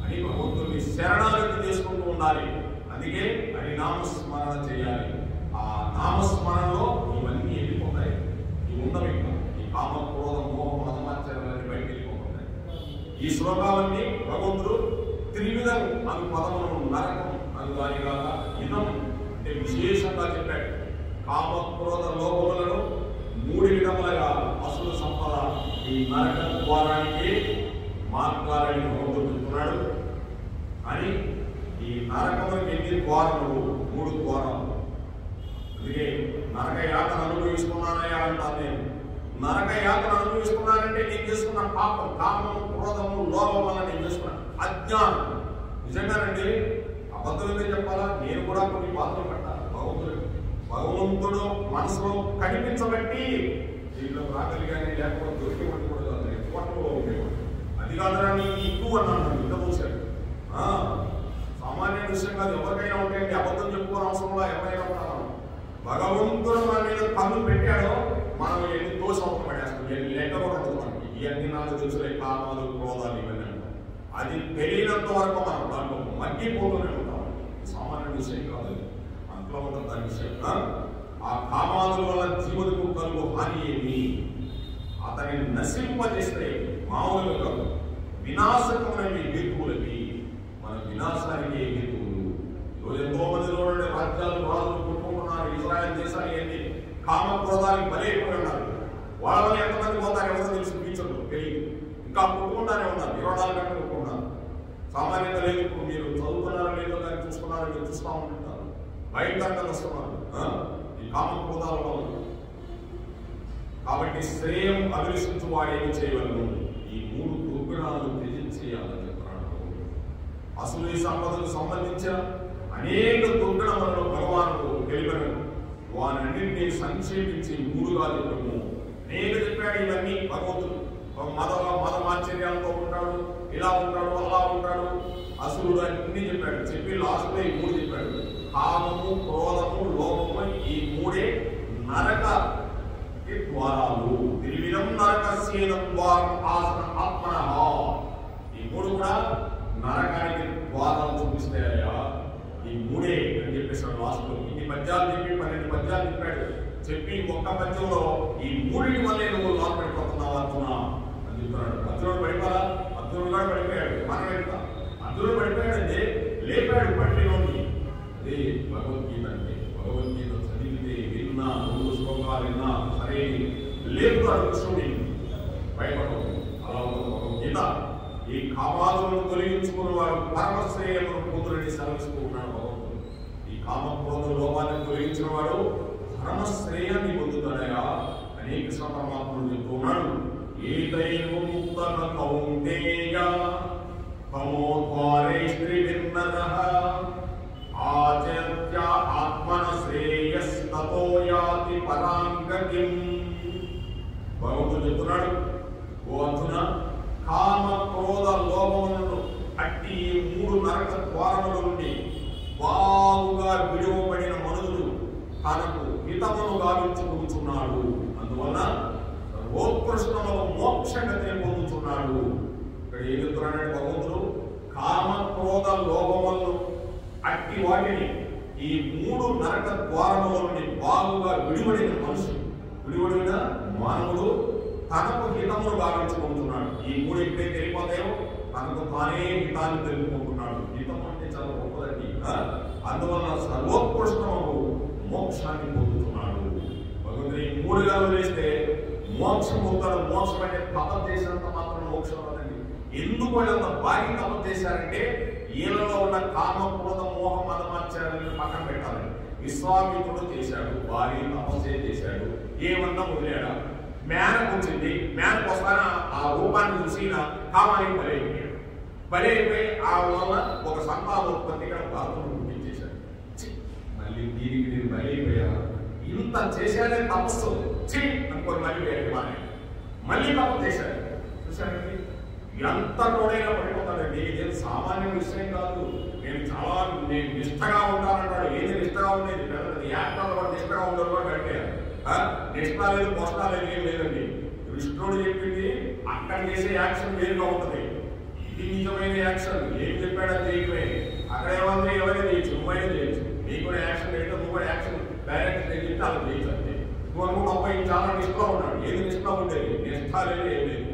అని భగవంతుడిని శరణాగతి చేసుకుంటూ ఉండాలి. అందుకే అది నామస్మరణ చేయాలి. ఆ నామస్మరణలో ఇవన్నీ వెళ్ళిపోతాయి. ఇవి ఉండవు. ఇంకా ఈ కామ క్రోధ మోహం మదమాచరణలన్నీ బయటికి వెళ్ళిపోతున్నాయి. ఈ శ్లోకాలన్నీ భగవంతుడు త్రివిధం అను పదములను నరకం అను దాని కాక ఇదం అంటే విశేషంగా చెప్పాడు. కామ క్రోధ లోపములను 3 విధములుగా అసుల సంపద ఈ నరక ద్వారానికి మార్గాలని భగవంతుడు చెప్తున్నాడు. అని ఈ నరకములకు ఎన్ని ద్వారములు? 3 ద్వారాలు. అందుకే నరక యాతన అనుభవిస్తున్నానయ్యా అంటాను నేను. నరక యాతన అనుభవిస్తున్నానంటే నేను చేసుకున్న పాపం, కామము క్రోధము లోపం వల్ల నేను చేసుకున్నాను అజ్ఞానం. నిజంగానండి, అబద్ధంగా చెప్పాలా, నేను కూడా కొన్ని పాత్రలు పెట్టాలి. భగవంతుడు మనసులో కనిపించబట్టి దీంట్లో రాగలిగానే, లేకపోతే దొరికి పట్టుకోవడం అది కాదురా నీకు ఎక్కువ అన్నాను. ఇంత చూశాడు. సామాన్య విషయం కాదు, ఎవరికైనా ఉంటాయండి. అబద్ధం చెప్పుకోని అవసరంలో ఎవరైనా ఉంటారు. భగవంతుడు మన మీద పనులు పెట్టాడో మనం ఎన్ని దోషం పడేస్తాం, ఎన్ని లెక్క కూడా ఉంటుంది మనకి. ఇవన్నీ నాకు తెలుసులే, కామాలు క్రోధాలు ఇవన్నీ. అది తెలియనంత వరకు మనం దాంట్లో మగ్గిపోతూనే ఉంటాం. సామాన్య విషయం కాదు, అంట్లో ఉంటుంది దాని విషయం. ఆ కామాదుల వల్ల జీవులకు కలుగు హాని ఏమి? అతనిని నశింపజేస్తే మామూలుగా కాదు, వినాశకమైన హేతువులకి, మన వినాశానికి హేతువులు. ఈరోజు ఎంతో మంది చూడండి, రాజ్యాలు రాజులు కొట్టుకుంటున్నారు. ఇజ్రాయెల్ దేశాలు ఏంటి కామ క్రోధానికి బలైపోయి ఉన్నారు. వాళ్ళ వల్ల ఎంతమంది పోతారు ఎవరో తెలుసు, ఫ్యూచర్లో తెలియదు. ఇంకా కొట్టుకుంటానే ఉన్నారు, 24 గంటలు కొట్టుకుంటున్నారు. సామాన్యంగా లేదు. ఇప్పుడు మీరు చదువుతున్నారో లేదో కానీ చూసుకున్నారో మీరు చూస్తూ ఉంటుంటారు. బయట వస్తున్నారు ఈ కామ క్రోధాల వల్ల. కాబట్టి శ్రేయం అభిలషించు వాడేమి చేయగలను? ఈ 3 దుర్గుణాలను త్యజించేయాలని చెప్తున్నాడు. అసలు ఈ సంపదకు సంబంధించిన అనేక దుర్గుణములను భగవానుడు తెలిపను. వానన్నింటినీ సంక్షేపించి 3గా చెప్పము. అనేక చెప్పాడు. ఇవన్నీ భగవంతుడు మదమాశ్చర్యాలతో ఉంటాడు, ఇలా ఉంటాడు, అలా ఉంటాడు. అసురుడు అన్ని చెప్పాడు. చెప్పి లాస్ట్ లో ఈ 3 చెప్పాడు. కామము క్రోధము లోపము, ఈ 3 నరక ద్వారాలు. త్రివిధం నరకస్యేదం ద్వారం ఆసన ఆత్మనః. ఈ 3 కూడా నరకానికి ద్వారాలు చూపిస్తాయా. ఈ 3 అని చెప్పేసాడు లాస్ట్ లో. ఇన్ని పద్యాలు చెప్పి 12 పద్యాలు చెప్పాడు. చెప్పి ఒక్క పద్యంలో ఈ 3 వల్లే నువ్వు లోపడిపోతున్నావు అర్జున అని చెప్తున్నాడు. అర్జునుడు పడిపోరా? అర్జునుడు కూడా పడిపోయాడు. మనం వెళ్తాం. అర్జునుడు పడిపోయాడంటే లేపాడు పట్టిలోని. అదే భగవద్గీత అంటే. భగవద్గీత చదివితే విన్నా, 3 శ్లోకాలు విన్నా సరే లేపుతాడు కృష్ణుడి. భయపడవు. అలా ఉంటుంది భగవద్గీత. ఈ కామాలను తొలగించుకున్న వాడు పరమశ్రేయమును పొందులని సెలవిస్తూ ఉన్నాడు భగవంతుడు. ఈ కామ క్రోధ లోపాన్ని తొలగించిన వాడు పరమశ్రేయాన్ని పొందుతాడయా అని కృష్ణ పరమాత్ముడు చెప్తున్నాడు. ఏదైముక్తన కౌంతేయ తమోద్వారే శ్రీవిన్నరః ఆచర్య ఆత్మన శ్రేయస్తతో యాతి పరాంగతిం. భగవంతుడు చెప్తున్నాడు, ఓ అర్జున, కామ క్రోధ లోభములను అట్టి ఈ 3 నరక ద్వారముల నుండి బాగుగా విడువబడిన మనుషుడు తనకు హితమును గావించుకుంటున్నాడు. అందువల్ల సర్వోత్కృష్టముల మోక్షగతిని పొందుతున్నాడు. ఇక్కడ ఏం చెప్తున్నాడంటే భగవంతుడు, కామ క్రోధ లోభములను అట్టి వాటిని ఈ 3 నరక ద్వారముల నుండి బాగుగా విడివడిన మనుషుడు, విడివడిన మానవుడు తనకు హితమును గావించుకుంటున్నాడు. ఈ 3 ఎప్పుడైతే వెళ్ళిపోతాయో తనకు తానే హితాన్ని తెలుపుకుంటున్నాడు. హితం అంటే చాలా గొప్పదండి. అందువల్ల సర్వోత్కృష్టము మోక్షాన్ని పొందుతున్నాడు. భగవంతుడు ఈ 3 గాలు వేస్తే మోక్షం పొందుతాడు. మోక్షం అంటే తపం చేసినంత మాత్రం మోక్షం అదండి. ఎందుకు వాళ్ళంత భారీ తపం చేశారంటే ఈయనలో ఉన్న కామ క్రోధ మోహ మదమాచారాన్ని పక్కన పెట్టాలి. విశ్వామిత్రుడు చేశాడు, భారీ తపస్సే చేశాడు, ఏమన్నా వదిలేడా. మేనకు వచ్చింది, మేనకు వస్తాన ఆ రూపాన్ని చూసి కామానికి బలైపోయాడు. బలైపోయి ఆ వల్ల ఒక సంతానోత్పత్తి ఇక్కడ బాధను గుర్తించేశాడు. మళ్ళీ దీనికి నేను బలైపోయా, ఇంత చేశాడే తపస్సు అనుకోని మళ్ళీ తపస్సు చేశాడు. చూశాడండి, ఎంత తోడైనా పడిపోతాడండి. ఇదేం సామాన్య విషయం కాదు. నేను నిష్టగా ఉంటానంటాడు. ఏది నిష్టగా ఉండేది పెద్దది యాక్టర్లు కూడా నిష్టగా ఉండరు కూడా కట్టే నిష్ట లేదు, పోష్ట లేదు, ఏం లేదండి. కృష్ణుడు చెప్పింది అక్కడ చేసే యాక్షన్ వేరుగా ఉంటుంది. ఇది నిజమైన యాక్షన్. ఏం చెప్పాడని చేయటమే. అక్కడ ఏమన్నా ఎవరైనా చేయొచ్చు, నువ్వైనా చేయొచ్చు. నీకు కూడా యాక్షన్ ఏంటో నువ్వు కూడా యాక్షన్ డైరెక్ట్ చెప్తే అలా చేయొచ్చు అంతే. నువ్వు అనుకుంటే అబ్బాయి చాలా నిష్టగా ఉన్నాడు. ఏది నిష్ట ఉండేది, నిష్ట లేదు, ఏం లేదు.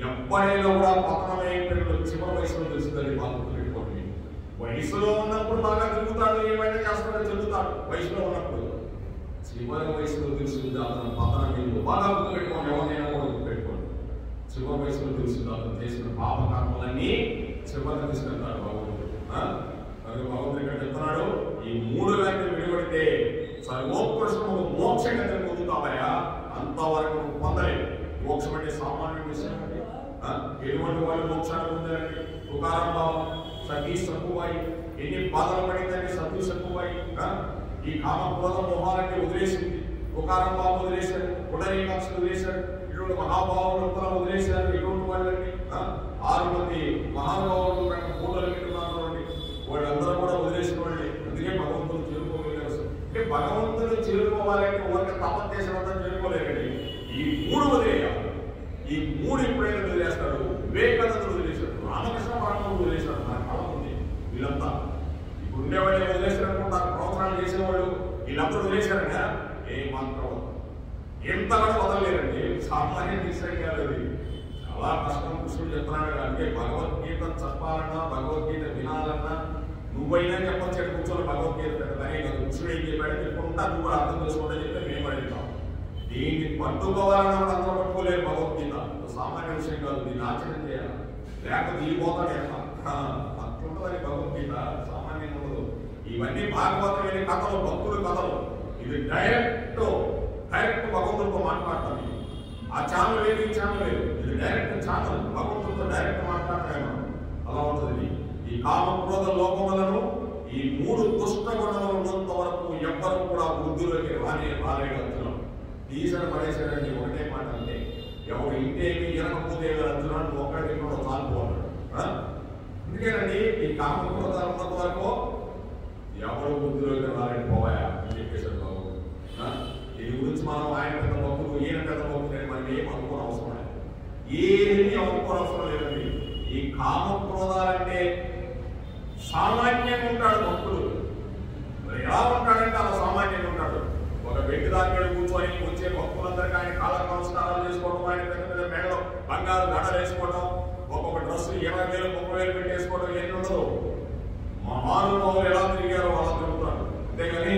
ఎవ్వరైనా కూడా పతనమైపోయిన చివరి వయసులో తెలుస్తుందని బాధలు పెట్టుకోండి. వయసులో ఉన్నప్పుడు బాగా తిరుగుతాడు, ఏమైనా చేస్తాడో చెందుతాడు. వయసులో ఉన్నప్పుడు చివరి వయసులో తెలుస్తుంది అతను పతనం ఏందో బాగా గుర్తు పెట్టుకోండి. ఎవరినైనా కూడా గుర్తు పెట్టుకోండి. చివరి వయసులో తెలుస్తుంది అతను చేసిన పాప కర్మలన్నీ చివరికి తీసుకెళ్తాడు భగవంతుడు. భగవంతుడు ఇక్కడ చెప్తున్నాడు, ఈ 3 గంటలు విడిపడితే సర్వోత్కృష్టము మోక్షగతిని పొందుతావయ్యా. అంతవరకు పొందలేదు. మోక్షం అంటే సామాన్య విషయం. ఎటువంటి వాళ్ళు మోక్షాన్ని పొందారండి? తుకారాం బాబా సతీ సక్కుబాయి ఎన్ని బాధలు పడిందంటే సతీ సక్కుబాయి ఈ కామ క్రోధ మోహాలన్నీ వదిలేసింది. తుకారాం బాబు వదిలేశారు, పునరీకాక్ష వదిలేశారు, ఇటువంటి మహాభావులు వదిలేశారు. ఇటువంటి వాళ్ళని 6 మంది మహాభావులు పూటలు పెట్టుకున్నారు. వాళ్ళందరూ కూడా వదిలేసిన వాళ్ళే. అందుకే భగవంతుడు చేరుకోగలిగారు. అంటే భగవంతుడు చేరుకోవాలంటే ఊరికి తపస్సు చేసినంత చేరుకోలేరండి. ఈ 3 వదిలేయాలి. ఈ 3 ఎప్పుడైనా వదిలేస్తాడు. వివేకానందుడు వదిలేశాడు, రామకృష్ణ పరమహంస వదిలేశాడు. మన కళ ఉంది. వీళ్ళంతా ఇప్పుడు ఉండేవాళ్ళు వదిలేశారనుకుంటారు. ప్రోత్సాహాలు చేసేవాళ్ళు వీళ్ళందరూ వదిలేశారంటే ఏ మాత్రం ఎంత కూడా వదలలేరండి. సామాన్య విషయం కాదు అది. చాలా కష్టం. కృష్ణుడు చెప్తున్నాడు. అంటే భగవద్గీత చెప్పాలన్నా, భగవద్గీత వినాలన్నా నువ్వైనా చెప్పచ్చు. కూర్చొని భగవద్గీత పెట్టాలని కాదు. కృష్ణుడు ఏం చెప్పాడు చెప్పుకుంటా, నువ్వు కూడా అర్థం చేసుకోవడం చెప్తే మేము అడుగుతాం. దీన్ని పట్టుకోవాలన్నా కూడా అందరూ పట్టుకోలేరు. భగవద్గీత సామాన్య విషయం కాదు. దీన్ని ఆచరణ చేయాలి, లేకపోతే ఈ పోతాడు ఎట్లా అట్లుంటుందని. భగవద్గీత సామాన్యంగా ఉండదు. ఇవన్నీ భాగవతం వెళ్ళి కథలు, భక్తుల కథలు. ఇది డైరెక్ట్ భగవంతుడితో మాట్లాడతాం. ఆ ఛానల్ లేదు, ఈ ఛానల్ లేదు. ఇది డైరెక్ట్ ఛానల్. భగవంతుడితో డైరెక్ట్ మాట్లాడతాము. అలా ఉంటుంది. ఈ కామ క్రోధ లోపములను ఈ 3 దుష్ట గుణములు ఉన్నంత వరకు ఎవ్వరూ కూడా వృద్ధిలోకి రాలేగలుగుతున్నాం. తీసిన పడేసాడండి. ఒకటే మాట అంటే ఎవరు ఇంటేమి ఎనకపోతే అర్జునాన్ని ఒక్కడికి కూడా చాలుకోవాడు. అందుకేనండి ఈ కామ క్రోధాలు ఉన్నంత వరకు ఎవరు వృద్ధిలోకి రాలేకపోయా అని చెప్పేశాడు బాబు. దీని గురించి మనం ఆయన పెద్ద భక్తులు, ఈయన పెద్ద భక్తులు మనం ఏం అనుకోని అవసరం లేదు. ఏమీ అనుకోని అవసరం లేదండి. ఈ కామ క్రోధాలంటే సామాన్యంగా ఉంటాడు భక్తుడు. మరి ఎలా ఉంటాడంటే అలా సామాన్యంగా ఉంటాడు. ఒక వ్యక్తి దాని మీద కూర్చొని వచ్చే భక్తులందరికీ ఆయన కాల నమస్కారాలు చేసుకోవడం, ఆయన పెద్ద పెద్ద మెడలో బంగారు దండలు వేసుకోవడం, ఒక్కొక్క డ్రెస్సు 20,000 30,000 పెట్టేసుకోవడం ఏం ఉండదు. మా మానవులు ఎలా తిరిగారో అలా తిరుగుతాడు. అంతేగాని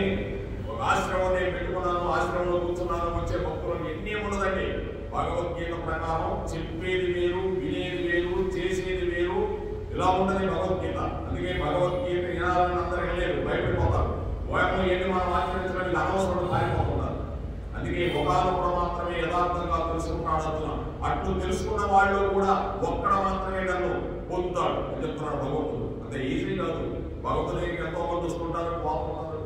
ఒక ఆశ్రమం నేను పెట్టుకున్నాను, ఆశ్రమంలో కూర్చున్నాను, వచ్చే భక్తులకు ఎన్ని ఉండదండి. భగవద్గీత ప్రకారం చెప్పేది వేరు, వినేది వేరు, చేసేది వేరు. ఇలా ఉండదు భగవద్గీత. అందుకే భగవద్గీత వినాలని అందరూ వెళ్ళలేదు, భయపడిపోతారు. ఓయమ్మ ఏంటి మనం ఆచరించడానికి అనవసరం పారిపోతున్నారు. అందుకే ఒకనొకడు మాత్రమే యథార్థంగా తెలుసుకున్నాడు అర్జున. అట్లు తెలుసుకున్న వాళ్ళు కూడా ఒక్కడ మాత్రమే నన్ను పొందుతాడు అని చెప్తున్నాడు భగవంతుడు. అంతే ఈజీ కాదు. భగవంతుడు ఎంతో మంది వస్తుంటారు, పోతున్నారు.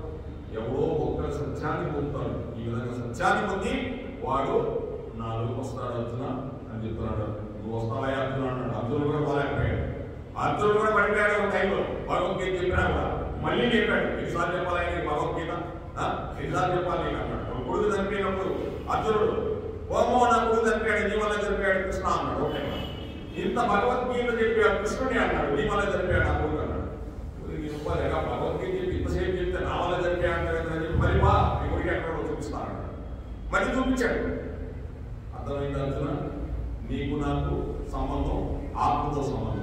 ఎవరో ఒక్కరు సత్యాన్ని పొందుతాడు. ఈ విధంగా సత్యాన్ని పొంది వాడు నాలోకి వస్తాడు అర్జున అని చెప్తున్నాడు. నువ్వు వస్తావా అర్జున అన్నాడు. అర్జునుడు కూడా పోలేకపోయాడు. అర్జునుడు కూడా పడిపోయాడు ఒక టైంలో. భగవద్గీత చెప్పినా కూడా మళ్ళీ చెప్పాడు, ఎన్నిసార్లు చెప్పాలి ఆయనకి భగవద్గీత, ఎన్నిసార్లు చెప్పాలి నీకు అన్నాడు. కొడుకు చనిపోయినప్పుడు అర్జునుడు ఓమో నా కొడుకు చనిపోయాడు, నీ వల్ల చనిపోయాడు కృష్ణ అన్నాడు. ఓకే, ఇంత భగవద్గీత చెప్పాడు కృష్ణుని అన్నాడు, నీ వల్ల చనిపోయాడు నా కొడుకు అన్నాడు. భగవద్గీత చెప్పి ఇంతసేపు చెప్తే నా వల్ల చనిపోయాడు చెప్పి మరి బా నీ కొడుకు ఎక్కడో చూపిస్తాను అన్నాడు. మళ్ళీ చూపించాడు. అర్థమైంది అర్జున, నీకు నాకు సంబంధం ఆత్మతో సంబంధం.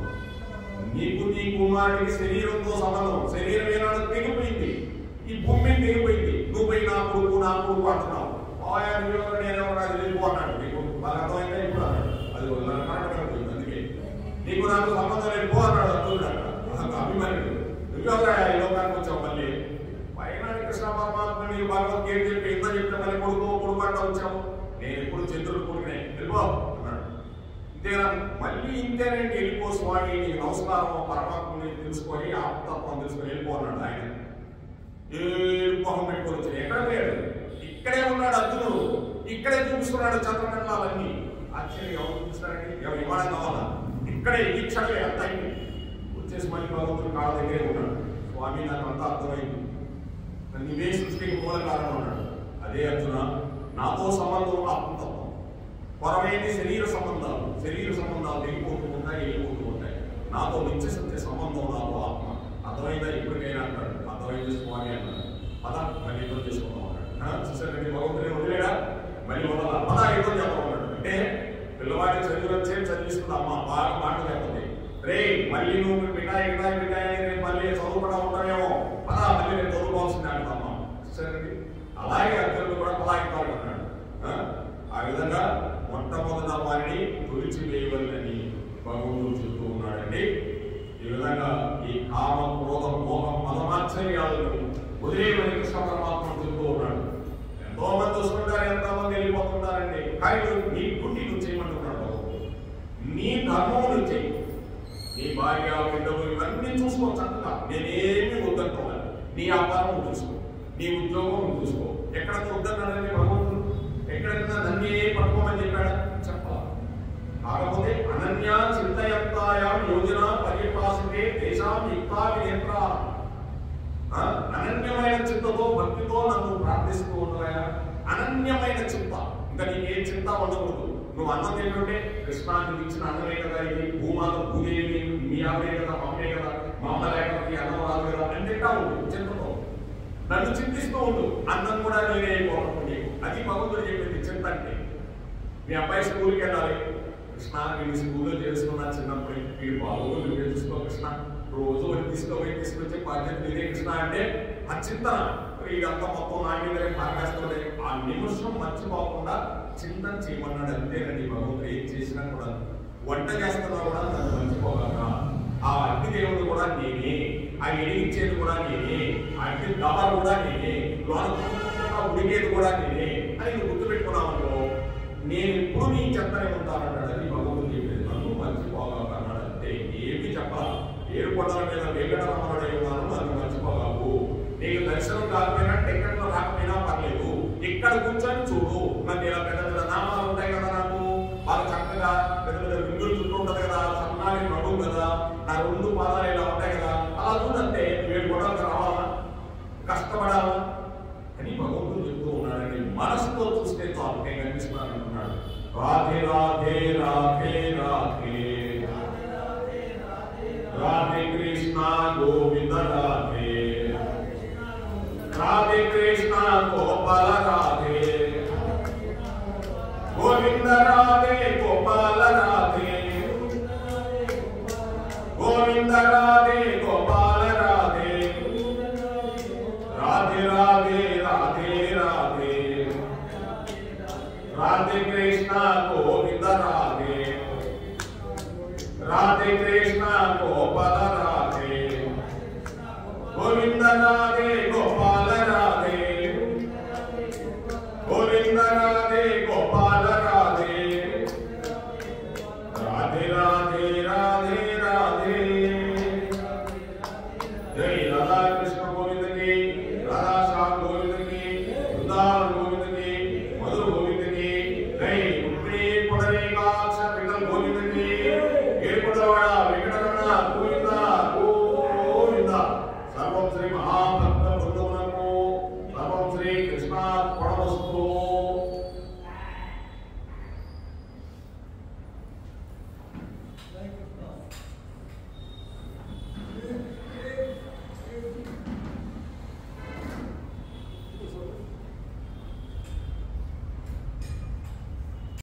నీకు నీ కుమారుడికి శరీరంతో సంబంధం. శరీరం ఏనాడు తెగిపోయింది, ఈ భూమి తెగిపోయింది. నువ్వు పోయి నా కొడుకు అంటున్నావు. నేనేమన్నాడు వెళ్ళిపో అన్నాడు. నీకు బాగా అర్థమైందా ఇప్పుడు అన్నాడు. అది కరెక్ట్గా పోయింది. అందుకే నీకు నాకు సంబంధం వెళ్ళిపో అన్నాడు అర్జునుడు. అక్కడ అభిమానుడు నువ్వెవరా ఈ లోకానికి వచ్చావు? మళ్ళీ పైన కృష్ణ పరమాత్మ నీకు భగవద్గీత చెప్పి ఇంత చెప్తే మళ్ళీ కొడుకు అంట వచ్చావు. నేను ఎప్పుడు చంద్రుడు కొడుకునే వెళ్ళిపో అన్నాడు. ఇంతేనా? మళ్ళీ ఇంతేనండి, వెళ్ళిపో స్వామి నీకు నమస్కారం, పరమాత్మని తెలుసుకొని ఆత్మతత్వం తెలుసుకొని వెళ్ళిపో అన్నాడు. ఆయన ఏడు మొహం పెట్టుకొని వచ్చాడు. ఎక్కడ పోయాడు? ఇక్కడే ఉన్నాడు అర్జునుడు. ఇక్కడే చూపిస్తున్నాడు చంద్రమండలాలన్నీ. ఆశ్చర్యం ఎవరు చూపిస్తారండి? ఎవరు విమానం కావాలా? ఇక్కడే ఈ క్షణమే అంత అయింది. వచ్చేసి మళ్ళీ భగవంతుడు కాళ్ళ దగ్గరే ఉన్నాడు. స్వామి నాకు అంతా అర్థమైంది, నీవే సృష్టికి మూల కారణం అన్నాడు. అదే అర్జున, నాతో సంబంధం ఆత్మతత్వం, పరమైన శరీర సంబంధాలు వెళ్ళిపోతూ ఉంటాయి. నాతో నిత్య సత్య సంబంధం నాతో ఆత్మ. అర్థమైందా? ఇప్పటికైనా అంటాడు. అర్థమైంది స్వామి అన్నాడు. పద మళ్ళీ యుద్ధం చేసుకుందాం అన్నాడు. చూసారండి, భగవంతుని వదిలేడా? మళ్ళీ వదల పద యుద్ధం చేద్దాం అన్నాడు. అంటే పిల్లవాడిని చదివిస్తుంది అమ్మ, బాగా మాట లేకపోతే రే మళ్ళీ నువ్వు మిఠాయి మళ్ళీ చదువుకుండా ఉంటావేమో, పద మళ్ళీ నేను చదువుకోవాల్సిందే అంటామా. చూసారండి, అలాగే అర్జునుడు కూడా పలాయితాడు అన్నాడు. ఆ విధంగా మొట్టమొదట వారిని తుడిచివేయవలని భగవంతుడు చెప్తూ ఉన్నాడండి. ఈ విధంగా ఈ కామ క్రోధ మోహం మదమాశ్చర్యాలను వదిలేయమని కృష్ణ పరమాత్మ చెప్తూ ఉన్నాడు. ఎంతో మంది వస్తుంటారు, ఎంతోమంది వెళ్ళిపోతుంటారండి. కానీ నీ డ్యూటీ నువ్వు చేయమంటున్నాడు. నీ ధర్మం నువ్వు చెయ్యి. నీ భార్య బిడ్డలు ఇవన్నీ చూసుకో చక్కగా. నేనేమి వద్దంటున్నాను. నీ వ్యాపారం నువ్వు చూసుకో, నీ ఉద్యోగం నువ్వు చూసుకో. ఎక్కడ వద్దన్నాడండి భగవంతుడు? ఎక్కడైనా నన్నే పట్టుకోమని చెప్పాడా? చెప్పాలి. కాకపోతే అనన్య చింతయంతాయాం యోజన పరిపాసితే దేశాం యుక్తావి నేత్ర. అనన్యమైన చింతతో భక్తితో నన్ను ప్రార్థిస్తూ ఉన్నాయా? అనన్యమైన చింత. ఇంకా నీకే చింత ఉండకూడదు. నువ్వు అన్నం ఏంటంటే కృష్ణాన్ని ఇచ్చిన అన్నమే కదా, ఇది భూమాత భూదేవి మీ ఆవిడే కదా, మమ్మే కదా, మా అమ్మ లేకపోతే అన్నం రాదు కదా అని తింటా ఉండు చింతతో. నన్ను చింతిస్తూ ఉండు, అన్నం కూడా నేనే అయిపోతుంది. అది భగవంతుడు చెప్పింది చింత అంటే. మీ అబ్బాయి స్కూల్కి వెళ్ళాలి, కృష్ణ నేను స్కూల్లో చేసుకున్నా చిన్నప్పుడు, మీరు బాగోగులు నువ్వే చూసుకో కృష్ణ, రోజు తీసుకొచ్చే బాధ్యత మీదే కృష్ణ అంటే ఆ చింతన. ఇదంతా మొత్తం నా మీదనే భాగేస్తుంది. ఆ నిమిషం మర్చిపోకుండా చింతన చేయమన్నాడు. అంతేనండి భగవంతుడు ఏం చేసినా కూడా. వంట చేస్తున్నా కూడా నన్ను మర్చిపోగలరా? ఆ అగ్ని దేవుడు కూడా నేనే, ఆ ఎడిగించేది కూడా నేనే, ఆ అగ్ని దవర్ కూడా నేనే, ఉడికేది కూడా నేనే అని నువ్వు గుర్తుపెట్టుకున్నావు. నేను ఎప్పుడు నీ చెత్తనే ఉంటానన్నాడు. అది భగవంతుడు చెప్పేది. నన్ను మర్చిపోగలన్నాడు. అంతే, ఏమి చెప్పాలి. ఏడు కొండల మీద వెంకటరమణుడై ఉన్నాను, నన్ను మర్చిపోగలవు. నీకు దర్శనం కాకపోయినా టికెట్లో రాకపోయినా పర్లేదు, ఇక్కడ కూర్చొని చూడు. నాకు ఇలా పెద్ద పెద్ద నామాలు ఉంటాయి కదా, నాకు బాగా చక్కగా పెద్ద పెద్ద రింగులు చుట్టూ ఉంటుంది కదా, సన్నాని నడువు కదా, నా రెండు పాదాలు ఇలా ఉంటాయి కదా, అలా చూడంటే 7 కొండలకు రావాలా, కష్టపడాలా అని భగవంతుడు చెప్తూ ఉన్నాడండి. మనసుతో చూస్తే చాలు, నేను కనిపిస్తున్నాను అంటున్నాడు. రాధే రాధే రాధే రాధే రాధే కృష్ణ గోవింద రాధే రాధే కృష్ణ గోపాల రాధే గోవింద రాధే గోపాల రాధే గోవింద రాధే గోపాల రాధే రాధే రాధే రాధే రాధే రాధే కృష్ణ గోవింద రాధే రాధే కృష్ణ గోపాల రాధే గోవింద రాధే